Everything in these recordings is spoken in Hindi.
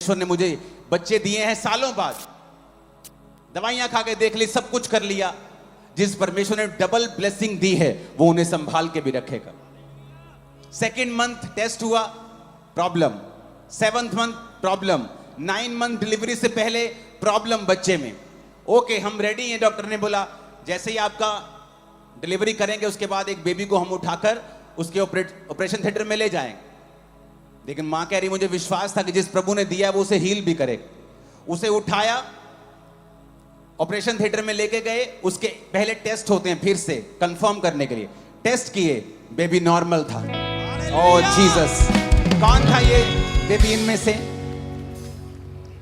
ईश्वर ने मुझे बच्चे दिए हैं सालों बाद, दवाइयां खा के देख ली, सब कुछ कर लिया। जिस परमेश्वर ने डबल ब्लेसिंग दी है वो उन्हें संभाल के भी रखेगा। सेकेंड मंथ टेस्ट हुआ, problem. 7th month problem. 9 month delivery से पहले प्रॉब्लम बच्चे में। ओके, हम रेडी हैं। डॉक्टर ने बोला जैसे ही आपका डिलीवरी करेंगे उसके बाद एक बेबी को हम उठाकर उसके ऑपरेशन थिएटर में ले जाएंगे। लेकिन मां कह रही मुझे विश्वास था कि जिस प्रभु ने दिया वो उसे हील भी करेगा। उसे उठाया, ऑपरेशन थिएटर में लेके गए। उसके पहले टेस्ट होते हैं फिर से कंफर्म करने के लिए। टेस्ट किए, बेबी नॉर्मल था। ओह जीसस, कौन था ये बेबी इनमें से?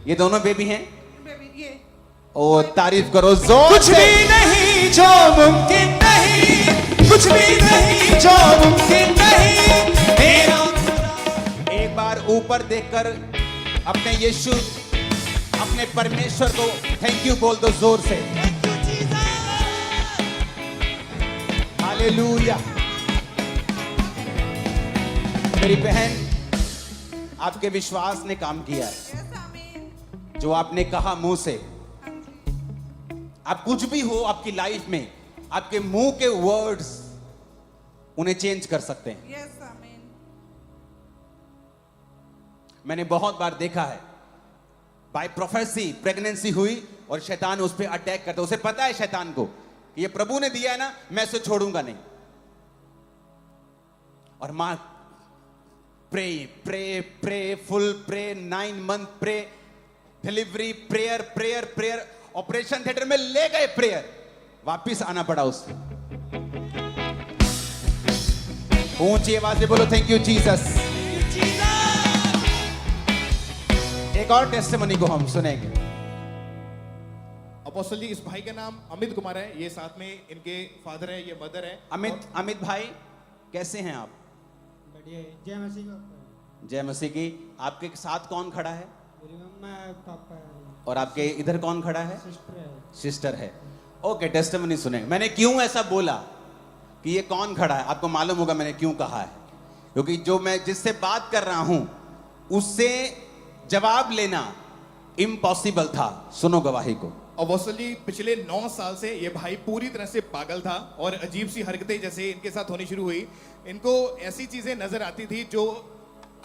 ये दोनों बेबी हैं। ओ तारीफ करो जोर कुछ से। भी नहीं जो मुमकिन नहीं, कुछ भी नहीं जो मुमकिन नहीं मेरा। एक बार ऊपर देखकर अपने यीशु, अपने परमेश्वर को थैंक यू बोल दो जोर से। हालेलुया। मेरी बहन, आपके विश्वास ने काम किया है। जो आपने कहा मुंह से, आप कुछ भी हो आपकी लाइफ में, आपके मुंह के वर्ड्स उन्हें चेंज कर सकते हैं। मैंने बहुत बार देखा है, बाय प्रोफेसी प्रेगनेंसी हुई और शैतान उस पर अटैक करता। उसे पता है शैतान को कि ये प्रभु ने दिया है ना, मैं इसे छोड़ूंगा नहीं। और मां pray pray pray full pray, 9 month pray, delivery prayer prayer prayer, operation theatre में ले गए प्रेयर, वापिस आना पड़ा उससे। ऊंची आवाज से बोलो थैंक यू जीसस। एक और टेस्टिमनी को हम सुनेंगे। अपोस्टल जी, इस भाई का नाम अमित कुमार है। ये साथ में इनके फादर है, ये मदर है। अमित भाई कैसे हैं आप? बढ़िया है। जय मसीह का। जय मसीह की। आपके साथ कौन खड़ा है? मेरी मम्मा है, पापा है, और आपके इधर कौन खड़ा है? सिस्टर है। सिस्टर है। ओके, टेस्टिमनी सुने। मैंने क्यों ऐसा बोला कि ये कौन खड़ा है, आपको मालूम होगा मैंने क्यों कहा है। क्योंकि जो मैं जिससे बात कर रहा हूं उससे जवाब लेना इम्पॉसिबल था। सुनो गवाही को। अपोस्टल जी, पिछले 9 साल से ये भाई पूरी तरह से पागल था और अजीब सी हरकतें जैसे इनके साथ होनी शुरू हुई। इनको ऐसी चीजें नजर आती थी जो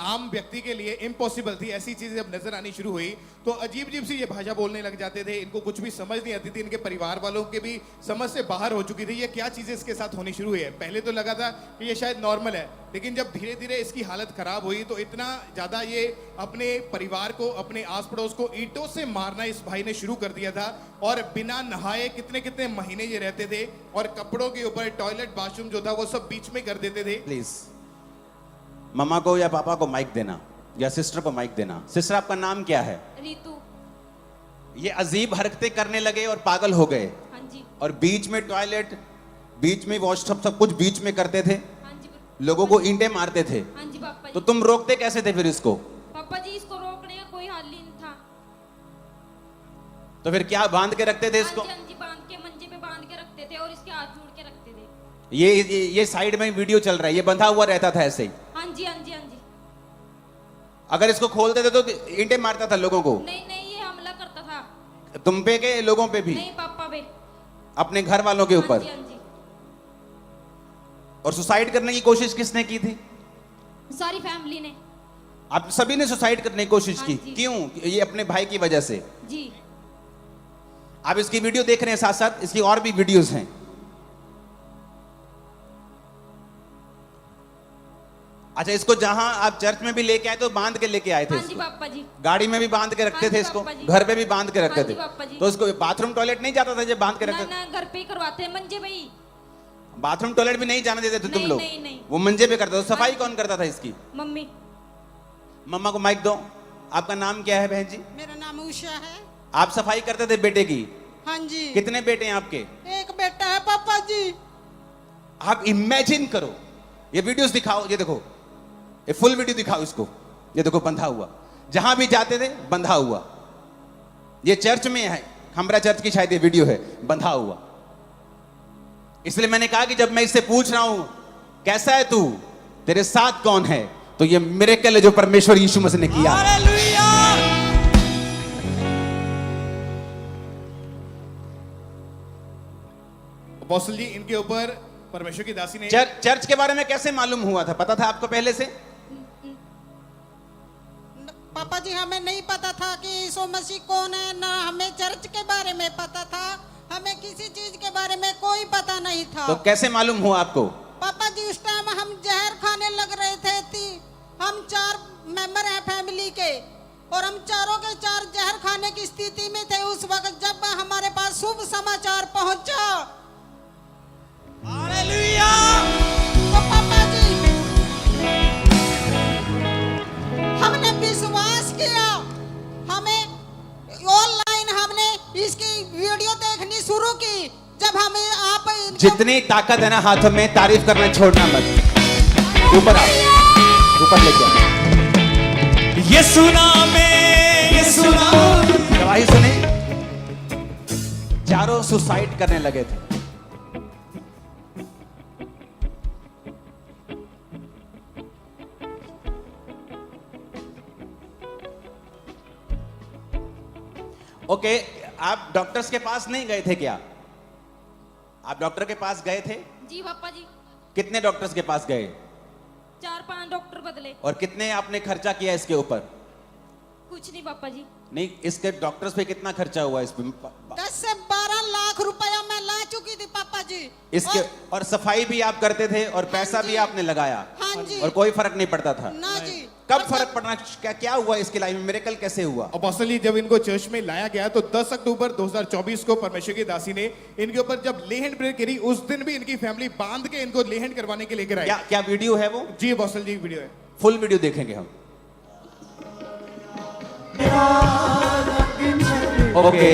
आम व्यक्ति के लिए इम्पॉसिबल थी। ऐसी चीजें जब नजर आनी शुरू हुई तो अजीब अजीब सी ये भाषा बोलने लग जाते थे। इनको कुछ भी समझ नहीं आती थी। इनके परिवार वालों के भी समझ से बाहर हो चुकी थी ये क्या चीजें इसके साथ होनी शुरू हुई है। पहले तो लगा था कि ये शायद नॉर्मल है, लेकिन जब धीरे धीरे इसकी हालत खराब हुई तो इतना ज्यादा ये अपने परिवार को, अपने आस पड़ोस को ईंटों से मारना इस भाई ने शुरू कर दिया था। और बिना नहाए कितने कितने महीने ये रहते थे और कपड़ों के ऊपर टॉयलेट बाथरूम जो था वो सब बीच में कर देते थे। प्लीज मम्मा को या पापा को माइक देना, या सिस्टर को माइक देना। सिस्टर, आपका नाम क्या है? रीतू। ये अजीब हरकतें करने लगे और पागल हो गए। हाँ जी। और बीच में टॉयलेट, बीच में वॉशटब, सब कुछ बीच में करते थे। हाँ जी। लोगों को ईंटें मारते थे। हाँ जी पापा जी। तो तुम रोकते कैसे थे फिर इसको? पापा जी, इसको रोकने का कोई हल ही नहीं था। तो फिर क्या बांध के रखते थे इसको? हाँ जी, बांध के मंजे पे बांध के रखते थे और इसके हाथ जोड़ के रखते थे। ये साइड में वीडियो चल रहा है, ये बंधा हुआ रहता था ऐसे ही। हाँ जी हाँ जी हाँ जी। अगर इसको खोलते थे तो ईंटें मारता था लोगों को। नहीं नहीं, ये हमला करता था। तुम पे के लोगों पे भी? नहीं पापा पे। अपने घर वालों के हाँ ऊपर? जी हाँ जी। और सुसाइड करने की कोशिश किसने की थी? सारी फैमिली ने। आप सभी ने सुसाइड करने की कोशिश हाँ की? जी। क्यों? ये अपने भाई की वजह से। जी। आप इसकी वीडियो देख रहे हैं, साथ साथ इसकी और भी वीडियोस हैं। अच्छा, इसको जहां आप चर्च में भी लेके आए तो बांध के लेके आए थे हाँ जी इसको? पापा जी। गाड़ी में भी बांध के रखते हाँ थे जी इसको? पापा जी। घर पे भी बांध के रखते हाँ जी थे? पापा जी। तो इसको बाथरूम टॉयलेट नहीं जाता था जब बांध के ना रखते थे? ना, घर पे ही करवाते हैं मंजे पे ही। बाथरूम टॉयलेट भी नहीं जाने देते थे तुम नहीं, लोग? नहीं, नहीं। वो मंजे पे करते थे। सफाई हाँ। कौन करता था इसकी? मम्मी। मम्मा को माइक दो। आपका नाम क्या है बहन जी? मेरा नाम उषा है। आप सफाई करते थे बेटे की? हाँ जी। कितने बेटे हैं आपके? एक बेटा है पापा जी। आप इमेजिन करो, ये वीडियोस दिखाओ, ये देखो, ये फुल वीडियो दिखाओ इसको। ये देखो बंधा हुआ, जहां भी जाते थे बंधा हुआ। ये चर्च में है, हमरा चर्च की शायद ये वीडियो है, बंधा हुआ। इसलिए मैंने कहा कि जब मैं इससे पूछ रहा हूं कैसा है तू, तेरे साथ कौन है, तो ये मिरेकल है जो परमेश्वर यीशु मसीह ने किया। हालेलुया। अपोस्टल जी इनके ऊपर परमेश्वर की दासी ने चर्च के बारे में कैसे मालूम हुआ था? पता था आपको पहले से? पापा जी हमें नहीं पता था कि यीशु मसीह कौन है, ना हमें चर्च के बारे में पता था, हमें किसी चीज के बारे में कोई पता नहीं था। तो कैसे मालूम हुआ आपको? पापा जी उस टाइम हम जहर खाने लग रहे थे हम 4 मेंबर हैं फैमिली के और हम चारों के 4 जहर खाने की स्थिति में थे उस वक्त जब हमारे पास शुभ समाचार पहुंचा। हालेलुया। तो पापा जी हमने विश्वास किया, हमें ऑनलाइन हमने इसकी वीडियो देखनी शुरू की। जब हमें आप जितनी ताकत है ना हाथों में, तारीफ करना छोड़ना मत। ऊपर आओ, ऊपर लेके आओ। ये सुना मैं, ये सुना। गवाही सुने, चारों सुसाइड करने लगे थे। ओके, आप डॉक्टर्स के पास नहीं गए थे क्या? आप डॉक्टर के पास गए थे? जी पापा जी, कितने डॉक्टर्स के पास गए? 4-5 डॉक्टर बदले। और कितने आपने खर्चा किया इसके ऊपर? कुछ नहीं पापा जी। नहीं, इसके डॉक्टर्स पे कितना खर्चा हुआ? इस पे 10 से 12 लाख रुपया मैं ला चुकी थी पापा जी। इसके और सफाई भी आप करते थे और पैसा भी आपने लगाया। हाँ जी। और कोई फर्क नहीं पड़ता था। ना जी। कब फर्क पड़ना, क्या हुआ इसकी लाइफ में? मिरेकल कैसे हुआ? अपोस्टल जी जब इनको चर्च में लाया गया तो 10 अक्टूबर 2024 को परमेश्वर की दासी ने इनके ऊपर जब ले हैंड प्रेयर करी, उस दिन भी इनकी फैमिली बांध के इनको ले हैंड करवाने के लेकर आई। क्या वीडियो है वो? जी अपोस्टल जी वीडियो है। फुल वीडियो देखेंगे हम। ओके।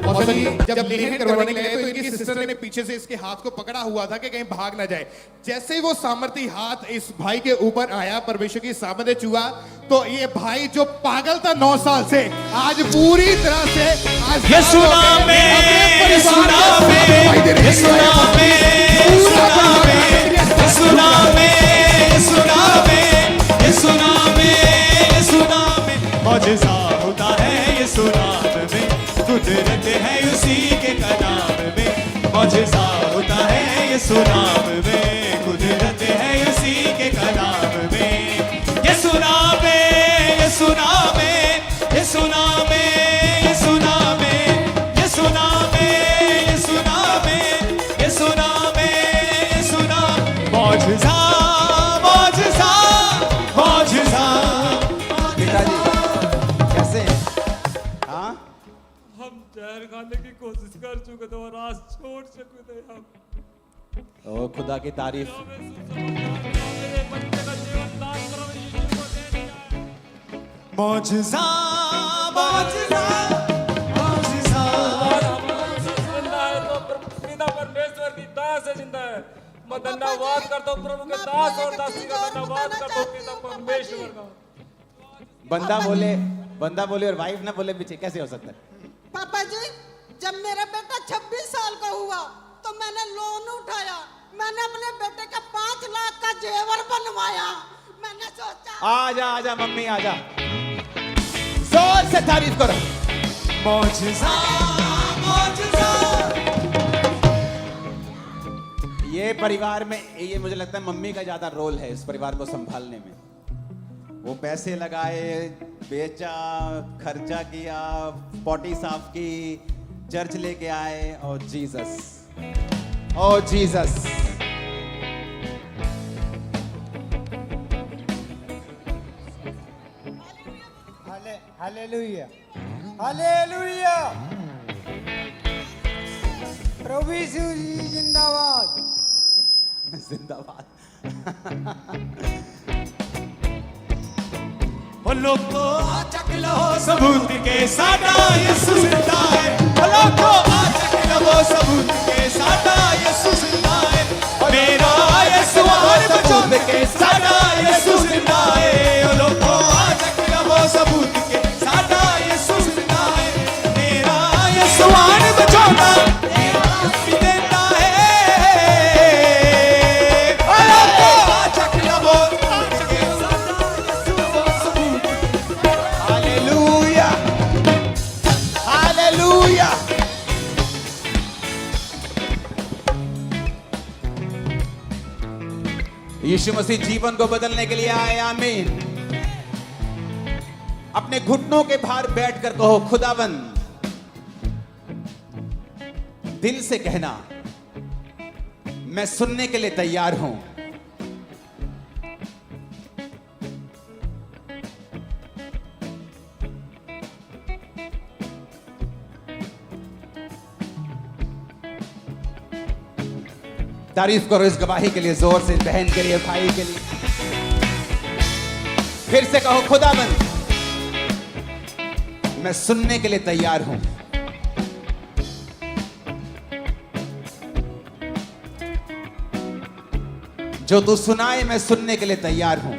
अपोस्टल जी जब ले हैंड करवाने के लिए तो इनकी सिस्टर ने पीछे से इसके हाथ को पकड़ा हुआ था कि कहीं भाग ना जाए। जैसे ही वो सामर्थी हाथ इस भाई के ऊपर आया, परमेश्वर की सामर्थ्य छुआ, तो ये भाई जो पागल था 9 साल से, आज पूरी तरह से आज ये सुना मैं, ये सुना मैं, ये सुना मैं, ये सुना मैं, ये सुना मैं, ये सुना मैं, ये सुना मैं, ये सुना मैं। मौजज़ा होता है ये सुनाम में, कुदरत है उसी के कलाम में। मौजज़ा होता है ये सुनाम में, कुदरत है उसी के कलाम में। ये सुना में, ये सुना में, ये सुना में, ये सुना में, ये सुना में, ये सुना में, ये सुना में, ये सुना। मौजज़ा, मौजज़ा, मौजज़ा। पिताजी कैसे हैं? हाँ, हम जहर खाने की कोशिश कर चुके थे और आज छोड़ चुके थे हम। ओ खुदा की तारीफ। हमें मेरे बच्चे का जीवन दान करो, यीशु को दे दिया। मौजज़ा, मौजज़ा, मौजज़ा। जिंदा है तो पिता परमेश्वर की दया से जिंदा है। मैं धन्यवाद करता हूँ प्रभु के दास और दासी का, धन्यवाद करता हूँ पिता परमेश्वर का। बंदा बोले और वाइफ ना बोले पीछे कैसे हो सकता है? पापा जी जब मेरा बेटा 26 साल का हुआ तो मैंने लोन उठाया, मैंने अपने बेटे का 5 लाख का जेवर बनवाया। मैंने सोचा आजा मम्मी आजा, जोर से तारीफ करो। मौजज़ा, मौजज़ा। ये परिवार में ये मुझे लगता है मम्मी का ज्यादा रोल है इस परिवार को संभालने में। वो पैसे लगाए, बेचा, खर्चा किया, पॉटी साफ की, चर्च लेके आए। Oh Jesus, oh Jesus. Hallelujah, hallelujah. प्रभु यीशु जी जिंदाबाद। जिंदाबाद। ओ लोगो आ चक लो सबूत के साडा यीशु जिंदा है। ओ लोगो आ चक लो सबूत के साडा यीशु जिंदा है। मेरा यीशु हर बचन के साडा यीशु जिंदा है। ओ लोगो आ चक लो सबूत के साडा यीशु जिंदा है। मेरा यीशु हर बचन देता है। ओ लोगो आ चक लो हालेलुया, हालेलुया। यीशु मसीह जीवन को बदलने के लिए आए। आमीन। अपने घुटनों के भार बैठकर कहो, खुदावन, दिल से कहना, मैं सुनने के लिए तैयार हूं। तारीफ करो इस गवाही के लिए, जोर से, बहन के लिए, भाई के लिए। फिर से कहो, खुदावन, मैं सुनने के लिए तैयार हूं। जो तू सुनाए मैं सुनने के लिए तैयार हूं।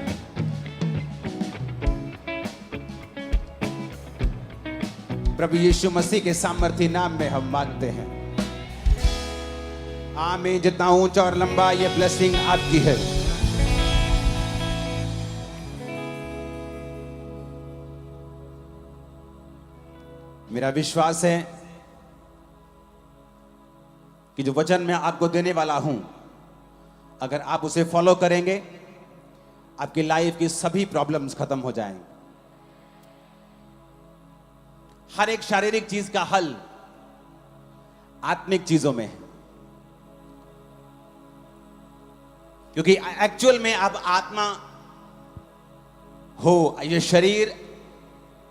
प्रभु यीशु मसीह के सामर्थी नाम में हम मांगते हैं। आमीन। जितना ऊंचा और लंबा ये ब्लेसिंग आपकी है। मेरा विश्वास है कि जो वचन मैं आपको देने वाला हूं, अगर आप उसे फॉलो करेंगे, आपकी लाइफ की सभी प्रॉब्लम्स खत्म हो जाएंगी। हर एक शारीरिक चीज का हल आत्मिक चीजों में है, क्योंकि एक्चुअल में आप आत्मा हो। ये शरीर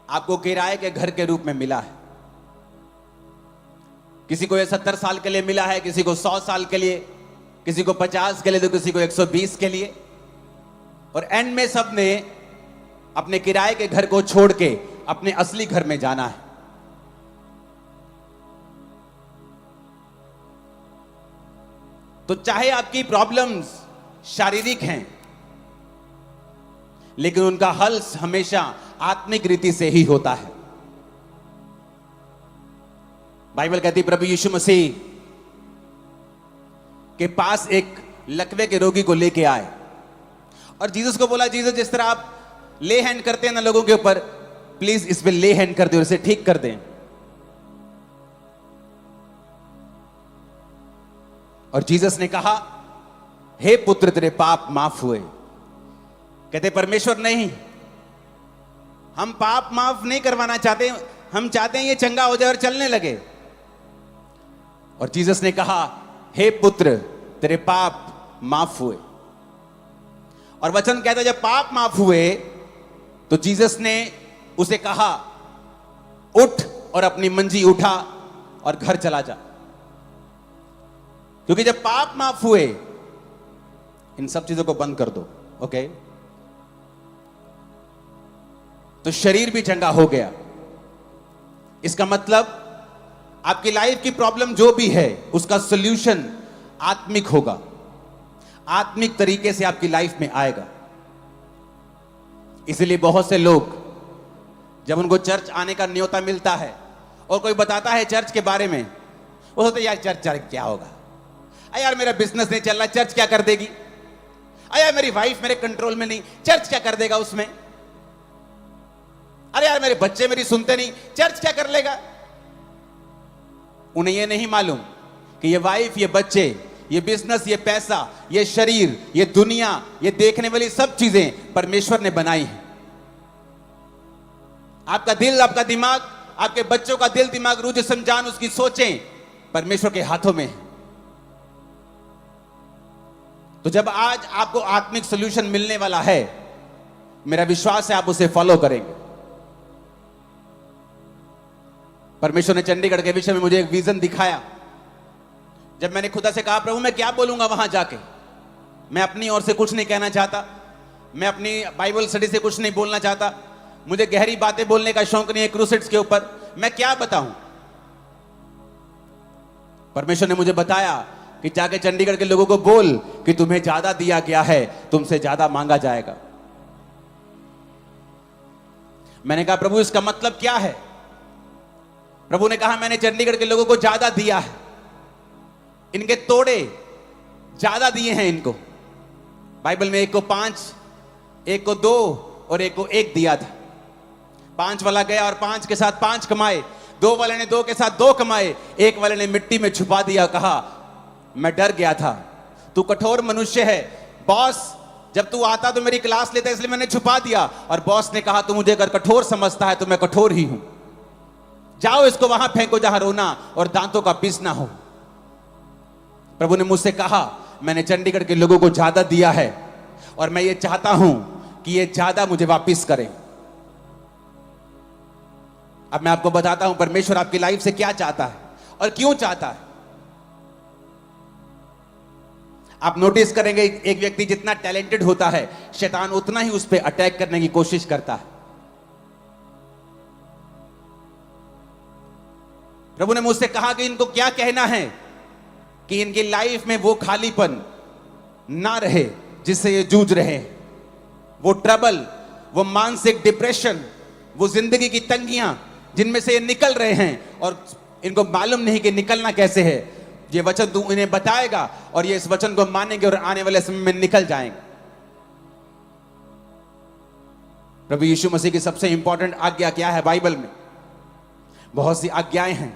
आपको किराए के घर के रूप में मिला है। किसी को ये 70 साल के लिए मिला है, किसी को 100 साल के लिए, किसी को 50 के लिए, तो किसी को 120 के लिए। और एंड में सब ने अपने किराए के घर को छोड़ के अपने असली घर में जाना है। तो चाहे आपकी प्रॉब्लम्स शारीरिक हैं, लेकिन उनका हल हमेशा आत्मिक रीति से ही होता है। बाइबल कहती है प्रभु यीशु मसीह के पास एक लकवे के रोगी को लेके आए और जीसस को बोला, जीसस, जिस तरह आप ले हैंड करते हैं ना लोगों के ऊपर, प्लीज इस पे ले हैंड कर दे और इसे ठीक कर दें। और जीसस ने कहा, हे पुत्र, तेरे पाप माफ हुए। कहते परमेश्वर, नहीं, हम पाप माफ नहीं करवाना चाहते, हम चाहते हैं ये चंगा हो जाए और चलने लगे। और जीसस ने कहा, हे पुत्र, तेरे पाप माफ हुए। और वचन कहता है जब पाप माफ हुए तो जीसस ने उसे कहा, उठ और अपनी मंजी उठा और घर चला जा। क्योंकि जब पाप माफ हुए, इन सब चीजों को बंद कर दो, ओके, तो शरीर भी चंगा हो गया। इसका मतलब आपकी लाइफ की प्रॉब्लम जो भी है उसका सॉल्यूशन आत्मिक होगा, आत्मिक तरीके से आपकी लाइफ में आएगा। इसलिए बहुत से लोग जब उनको चर्च आने का न्योता मिलता है और कोई बताता है चर्च के बारे में, वो सोचते यार चर्च क्या होगा, अरे यार मेरा बिजनेस नहीं चल रहा, चर्च क्या कर देगी, अरे यार मेरी वाइफ मेरे कंट्रोल में नहीं, चर्च क्या कर देगा उसमें, अरे यार मेरे बच्चे मेरी सुनते नहीं, चर्च क्या कर लेगा। उन्हें यह नहीं मालूम कि ये वाइफ, ये बच्चे, ये बिजनेस, ये पैसा, ये शरीर, ये दुनिया, ये देखने वाली सब चीजें परमेश्वर ने बनाई हैं। आपका दिल, आपका दिमाग, आपके बच्चों का दिल, दिमाग, रूह, जिस्म, जान, उसकी सोचें परमेश्वर के हाथों में है। तो जब आज आपको आत्मिक सॉल्यूशन मिलने वाला है, मेरा विश्वास है आप उसे फॉलो करेंगे। परमेश्वर ने चंडीगढ़ के विषय में मुझे एक विजन दिखाया। जब मैंने खुदा से कहा, प्रभु मैं क्या बोलूंगा वहां जाके, मैं अपनी ओर से कुछ नहीं कहना चाहता, मैं अपनी बाइबल स्टडी से कुछ नहीं बोलना चाहता, मुझे गहरी बातें बोलने का शौक नहीं है क्रूसेड्स के ऊपर, मैं क्या बताऊं। परमेश्वर ने मुझे बताया कि जाके चंडीगढ़ के लोगों को बोल कि तुम्हें ज्यादा दिया गया है, तुमसे ज्यादा मांगा जाएगा। मैंने कहा प्रभु इसका मतलब क्या है। प्रभु ने कहा मैंने चंडीगढ़ के लोगों को ज्यादा दिया है, इनके तोड़े ज्यादा दिए हैं इनको। बाइबल में एक को 5, एक को 2 और एक को 1 दिया था। 5 वाला गया और 5 के साथ 5 कमाए, 2 वाले ने 2 के साथ 2 कमाए, 1 वाले ने मिट्टी में छुपा दिया, कहा मैं डर गया था, तू कठोर मनुष्य है, बॉस जब तू आता तो मेरी क्लास लेता, इसलिए मैंने छुपा दिया। और बॉस ने कहा तू मुझे अगर कठोर समझता है तो मैं कठोर ही हूं, जाओ इसको वहां फेंको जहां रोना और दांतों का पीसना हो। प्रभु ने मुझसे कहा मैंने चंडीगढ़ के लोगों को ज्यादा दिया है और मैं ये चाहता हूं कि ये ज्यादा मुझे वापस करें। अब मैं आपको बताता हूं परमेश्वर आपकी लाइफ से क्या चाहता है और क्यों चाहता है। आप नोटिस करेंगे एक व्यक्ति जितना टैलेंटेड होता है, शैतान उतना ही उस पर अटैक करने की कोशिश करता है। प्रभु ने मुझसे कहा कि इनको क्या कहना है कि इनकी लाइफ में वो खालीपन ना रहे जिससे ये जूझ रहे हैं, वो ट्रबल, वो मानसिक डिप्रेशन, वो जिंदगी की तंगियां जिनमें से ये निकल रहे हैं और इनको मालूम नहीं कि निकलना कैसे है। ये वचन तू इन्हें बताएगा और ये इस वचन को मानेंगे और आने वाले समय में निकल जाएंगे। प्रभु यीशु मसीह की सबसे इंपॉर्टेंट आज्ञा क्या है बाइबल में? बहुत सी आज्ञाएं हैं,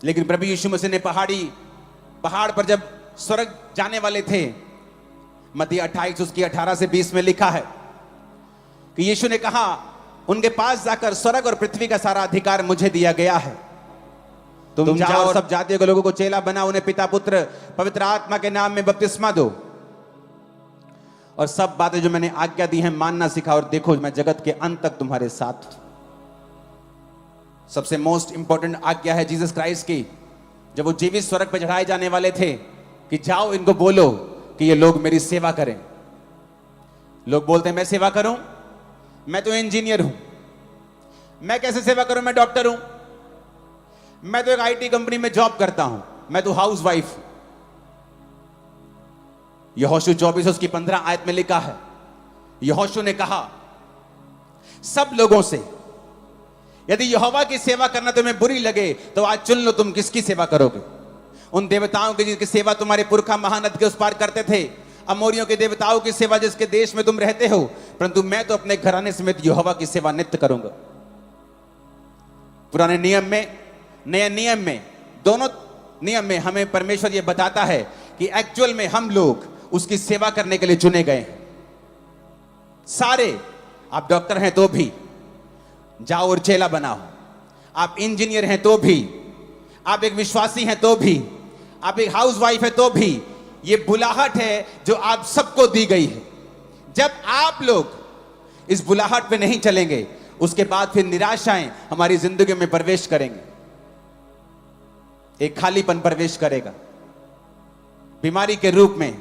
लेकिन प्रभु यीशु मसीह ने पहाड़ पर जब स्वर्ग जाने वाले थे, मत्ती 28 उसकी 18 से 20 में लिखा है कि यीशु ने कहा उनके पास जाकर स्वर्ग और पृथ्वी का सारा अधिकार मुझे दिया गया है। तुम जाओ और सब जातियों के लोगों को चेला बनाओ, उन्हें पिता पुत्र पवित्र आत्मा के नाम में बपतिस्मा दो और सब बातें जो मैंने आज्ञा दी हैं मानना सिखाओ और देखो मैं जगत के अंत तक तुम्हारे साथ हूं। सबसे मोस्ट इंपॉर्टेंट आज्ञा है जीसस क्राइस्ट की, जब वो जीवित स्वर्ग पर चढ़ाए जाने वाले थे कि जाओ इनको बोलो कि ये लोग मेरी सेवा करें। लोग बोलते हैं मैं सेवा करूं, मैं तो इंजीनियर हूं, मैं कैसे सेवा करूं, मैं डॉक्टर हूं, मैं तो एक आईटी कंपनी में जॉब करता हूं, मैं तो हाउस वाइफ। यहोशू 24 उसकी 15 आयत में लिखा है, यहोशू ने कहा सब लोगों से यदि यहोवा की सेवा करना तुम्हें बुरी लगे तो आज चुन लो तुम किसकी सेवा करोगे। उन देवताओं की जिनकी सेवा तुम्हारे पुरखा महानद के उस पार करते थे, अमोरियों के देवताओं की सेवा जिसके देश में तुम रहते हो, परंतु मैं तो अपने घराने समेत यहोवा की सेवा नित्य करूंगा। पुराने नियम में, नए नियम में, दोनों नियम में हमें परमेश्वर यह बताता है कि एक्चुअल में हम लोग उसकी सेवा करने के लिए चुने गए हैं। सारे, आप डॉक्टर हैं तो भी जाओ और चेला बनाओ, आप इंजीनियर हैं तो भी, आप एक विश्वासी हैं तो भी, आप एक हाउसवाइफ है तो भी, ये बुलाहट है जो आप सबको दी गई है। जब आप लोग इस बुलाहट पे नहीं चलेंगे, उसके बाद फिर निराशाएं हमारी जिंदगी में प्रवेश करेंगे, एक खालीपन प्रवेश करेगा बीमारी के रूप में।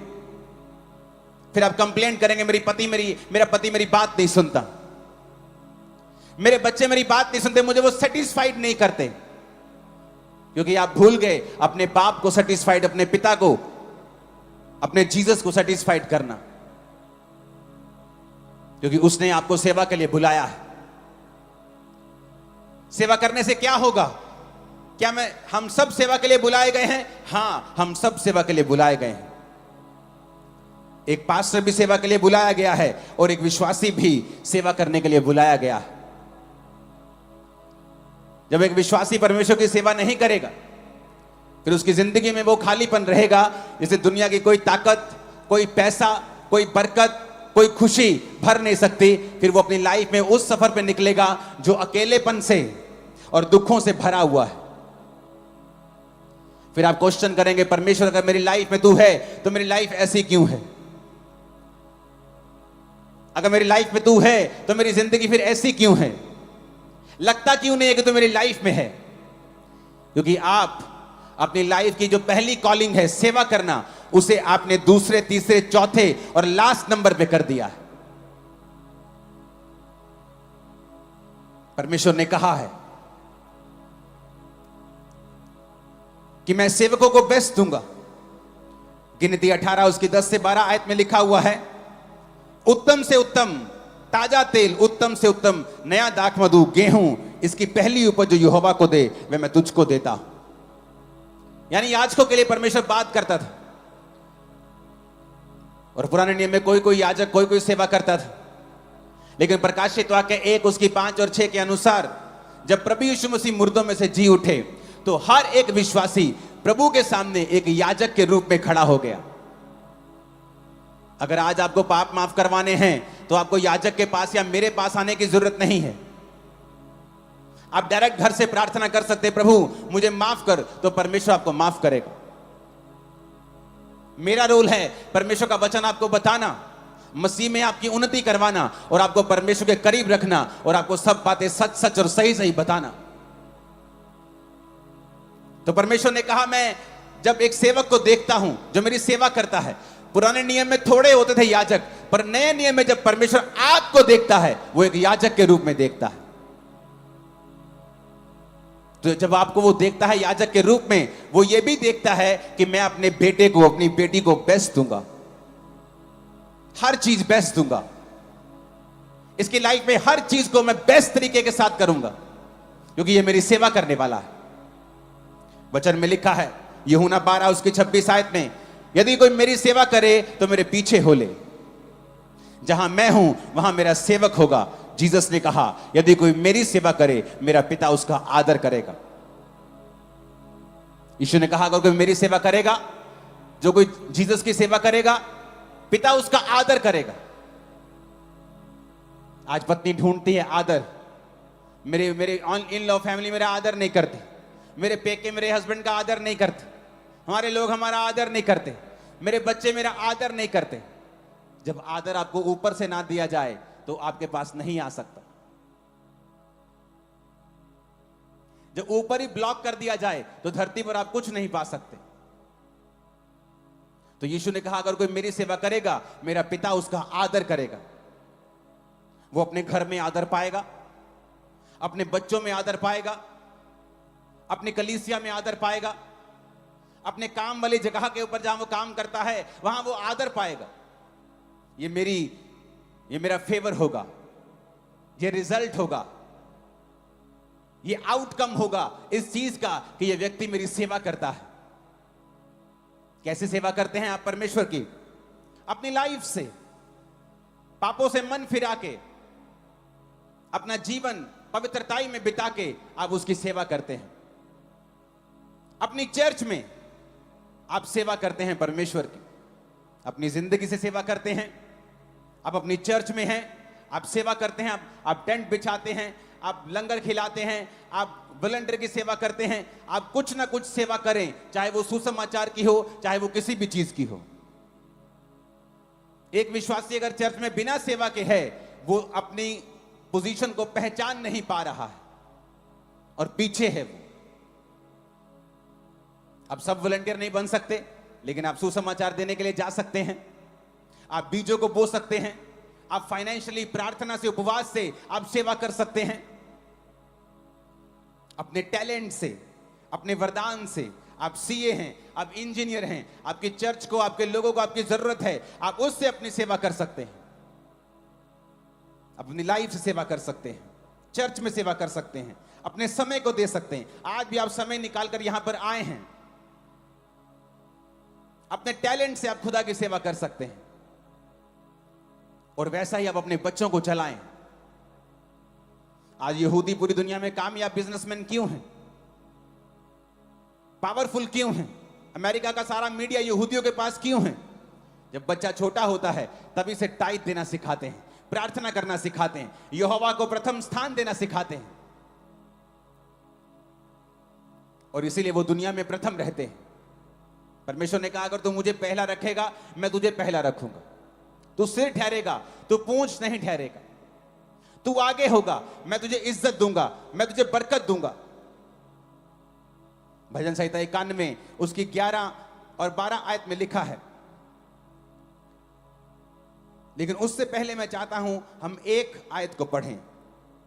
फिर आप कंप्लेंट करेंगे मेरा पति मेरी बात नहीं सुनता, मेरे बच्चे मेरी बात नहीं सुनते, मुझे वो सेटिस्फाइड नहीं करते, क्योंकि आप भूल गए अपने बाप को सेटिस्फाइड, अपने पिता को, अपने जीसस को सेटिस्फाइड करना, क्योंकि उसने आपको सेवा के लिए बुलाया है। सेवा करने से क्या होगा? क्या हम सब सेवा के लिए बुलाए गए हैं? हां, हम सब सेवा के लिए बुलाए गए हैं। एक पास्टर भी सेवा के लिए बुलाया गया है और एक विश्वासी भी सेवा करने के लिए बुलाया गया है। जब एक विश्वासी परमेश्वर की सेवा नहीं करेगा, फिर उसकी जिंदगी में वो खालीपन रहेगा जिसे दुनिया की कोई ताकत, कोई पैसा, कोई बरकत, कोई खुशी भर नहीं सकती। फिर वो अपनी लाइफ में उस सफर पे निकलेगा जो अकेलेपन से और दुखों से भरा हुआ है। फिर आप क्वेश्चन करेंगे, परमेश्वर अगर मेरी लाइफ में तू है तो मेरी लाइफ ऐसी क्यों है? अगर मेरी लाइफ में तू है तो मेरी जिंदगी फिर ऐसी क्यों है? लगता क्यों नहीं है कि तू मेरी लाइफ में है? क्योंकि आप अपनी लाइफ की जो पहली कॉलिंग है सेवा करना, उसे आपने दूसरे, तीसरे, चौथे और लास्ट नंबर पे कर दिया है। परमेश्वर ने कहा है कि मैं सेवकों को बेस्ट दूंगा। गिनती 18 उसकी 10 से 12 आयत में लिखा हुआ है, उत्तम से उत्तम ताजा तेल, उत्तम से उत्तम नया दाख मधु, गेहूं, इसकी पहली उपज जो यहोवा को दे वह मैं तुझको देता हूं। यानी याजकों के लिए परमेश्वर बात करता था, और पुराने नियम में कोई कोई याजक कोई कोई सेवा करता था, लेकिन प्रकाशित वाक्य 1 उसकी 5 और 6 के अनुसार जब प्रभु यीशु मसीह मुर्दों में से जी उठे तो हर एक विश्वासी प्रभु के सामने एक याजक के रूप में खड़ा हो गया। अगर आज आपको पाप माफ करवाने हैं तो आपको याजक के पास या मेरे पास आने की जरूरत नहीं है। आप डायरेक्ट घर से प्रार्थना कर सकते हैं, प्रभु मुझे माफ कर, तो परमेश्वर आपको माफ करेगा। मेरा रोल है परमेश्वर का वचन आपको बताना, मसीह में आपकी उन्नति करवाना और आपको परमेश्वर के करीब रखना और आपको सब बातें सच सच और सही सही बताना। तो परमेश्वर ने कहा, मैं जब एक सेवक को देखता हूं जो मेरी सेवा करता है, पुराने नियम में थोड़े होते थे याजक, पर नए नियम में जब परमेश्वर आपको देखता है वो एक याजक के रूप में देखता है। तो जब आपको वो देखता है याजक के रूप में, वो ये भी देखता है कि मैं अपने बेटे को, अपनी बेटी को बेस्ट दूंगा, हर चीज बेस्ट दूंगा, इसकी लाइफ में हर चीज को मैं बेस्ट तरीके के साथ करूंगा, क्योंकि ये मेरी सेवा करने वाला है। वचन में लिखा है यूहन्ना 12 उसकी 26 आयत में, यदि कोई मेरी सेवा करे तो मेरे पीछे हो ले, जहां मैं हूं वहां मेरा सेवक होगा। जीसस ने कहा यदि कोई मेरी सेवा करे मेरा पिता उसका आदर करेगा। यीशु ने कहा अगर कोई मेरी सेवा करेगा, जो कोई जीसस की सेवा करेगा, पिता उसका आदर करेगा। आज पत्नी ढूंढती है आदर, मेरे इन लॉ फैमिली मेरा आदर नहीं करते, मेरे पेके मेरे हस्बैंड का आदर नहीं करते, हमारे लोग हमारा आदर नहीं करते, मेरे बच्चे मेरा आदर नहीं करते। जब आदर आपको ऊपर से ना दिया जाए तो आपके पास नहीं आ सकता। जब ऊपर ही ब्लॉक कर दिया जाए तो धरती पर आप कुछ नहीं पा सकते। तो यीशु ने कहा अगर कोई मेरी सेवा करेगा मेरा पिता उसका आदर करेगा। वो अपने घर में आदर पाएगा, अपने बच्चों में आदर पाएगा, अपनी कलीसिया में आदर पाएगा, अपने काम वाली जगह के ऊपर जहां वो काम करता है वहां वो आदर पाएगा। ये मेरा फेवर होगा, ये रिजल्ट होगा, ये आउटकम होगा इस चीज का कि ये व्यक्ति मेरी सेवा करता है। कैसे सेवा करते हैं आप परमेश्वर की? अपनी लाइफ से, पापों से मन फिरा के, अपना जीवन पवित्रताई में बिता के आप उसकी सेवा करते हैं। अपनी चर्च में आप सेवा करते हैं परमेश्वर की, अपनी जिंदगी से सेवा करते हैं। आप अपनी चर्च में हैं, आप सेवा करते हैं, आप टेंट बिछाते हैं, आप लंगर खिलाते हैं, आप वॉलंटियर की सेवा करते हैं। आप कुछ ना कुछ सेवा करें, चाहे वो सुसमाचार की हो, चाहे वो किसी भी चीज की हो। एक विश्वासी अगर चर्च में बिना सेवा के है, वो अपनी पोजीशन को पहचान नहीं पा रहा है और पीछे है वो। आप सब वॉलंटियर नहीं बन सकते, लेकिन आप सुसमाचार देने के लिए जा सकते हैं, आप बीजों को बो सकते हैं, आप फाइनेंशियली प्रार्थना से, उपवास से आप सेवा कर सकते हैं। अपने टैलेंट से, अपने वरदान से, आप सीए हैं, आप इंजीनियर हैं, आपकी चर्च को, आपके लोगों को आपकी जरूरत है, आप उससे अपनी सेवा कर सकते हैं। अपनी लाइफ से सेवा कर सकते हैं, चर्च में सेवा कर सकते हैं, अपने समय को दे सकते हैं। आज भी आप समय निकालकर यहां पर आए हैं, अपने टैलेंट से आप खुदा की सेवा कर सकते हैं। और वैसा ही आप अपने बच्चों को चलाएं। आज यहूदी पूरी दुनिया में कामयाब बिजनेसमैन क्यों हैं? पावरफुल क्यों हैं? अमेरिका का सारा मीडिया यहूदियों के पास क्यों है? जब बच्चा छोटा होता है तभी से टाइट देना सिखाते हैं, प्रार्थना करना सिखाते हैं, यहोवा को प्रथम स्थान देना सिखाते हैं, और इसीलिए वो दुनिया में प्रथम रहते हैं। परमेश्वर ने कहा अगर तू मुझे पहला रखेगा मैं तुझे पहला रखूंगा। तू सिर ठहरेगा, तू पूंछ नहीं ठहरेगा। तू आगे होगा, मैं तुझे इज्जत दूंगा, मैं तुझे बरकत दूंगा। भजन संहिता 91 उसकी 11 और 12 आयत में लिखा है। लेकिन उससे पहले मैं चाहता हूं हम एक आयत को पढ़ें।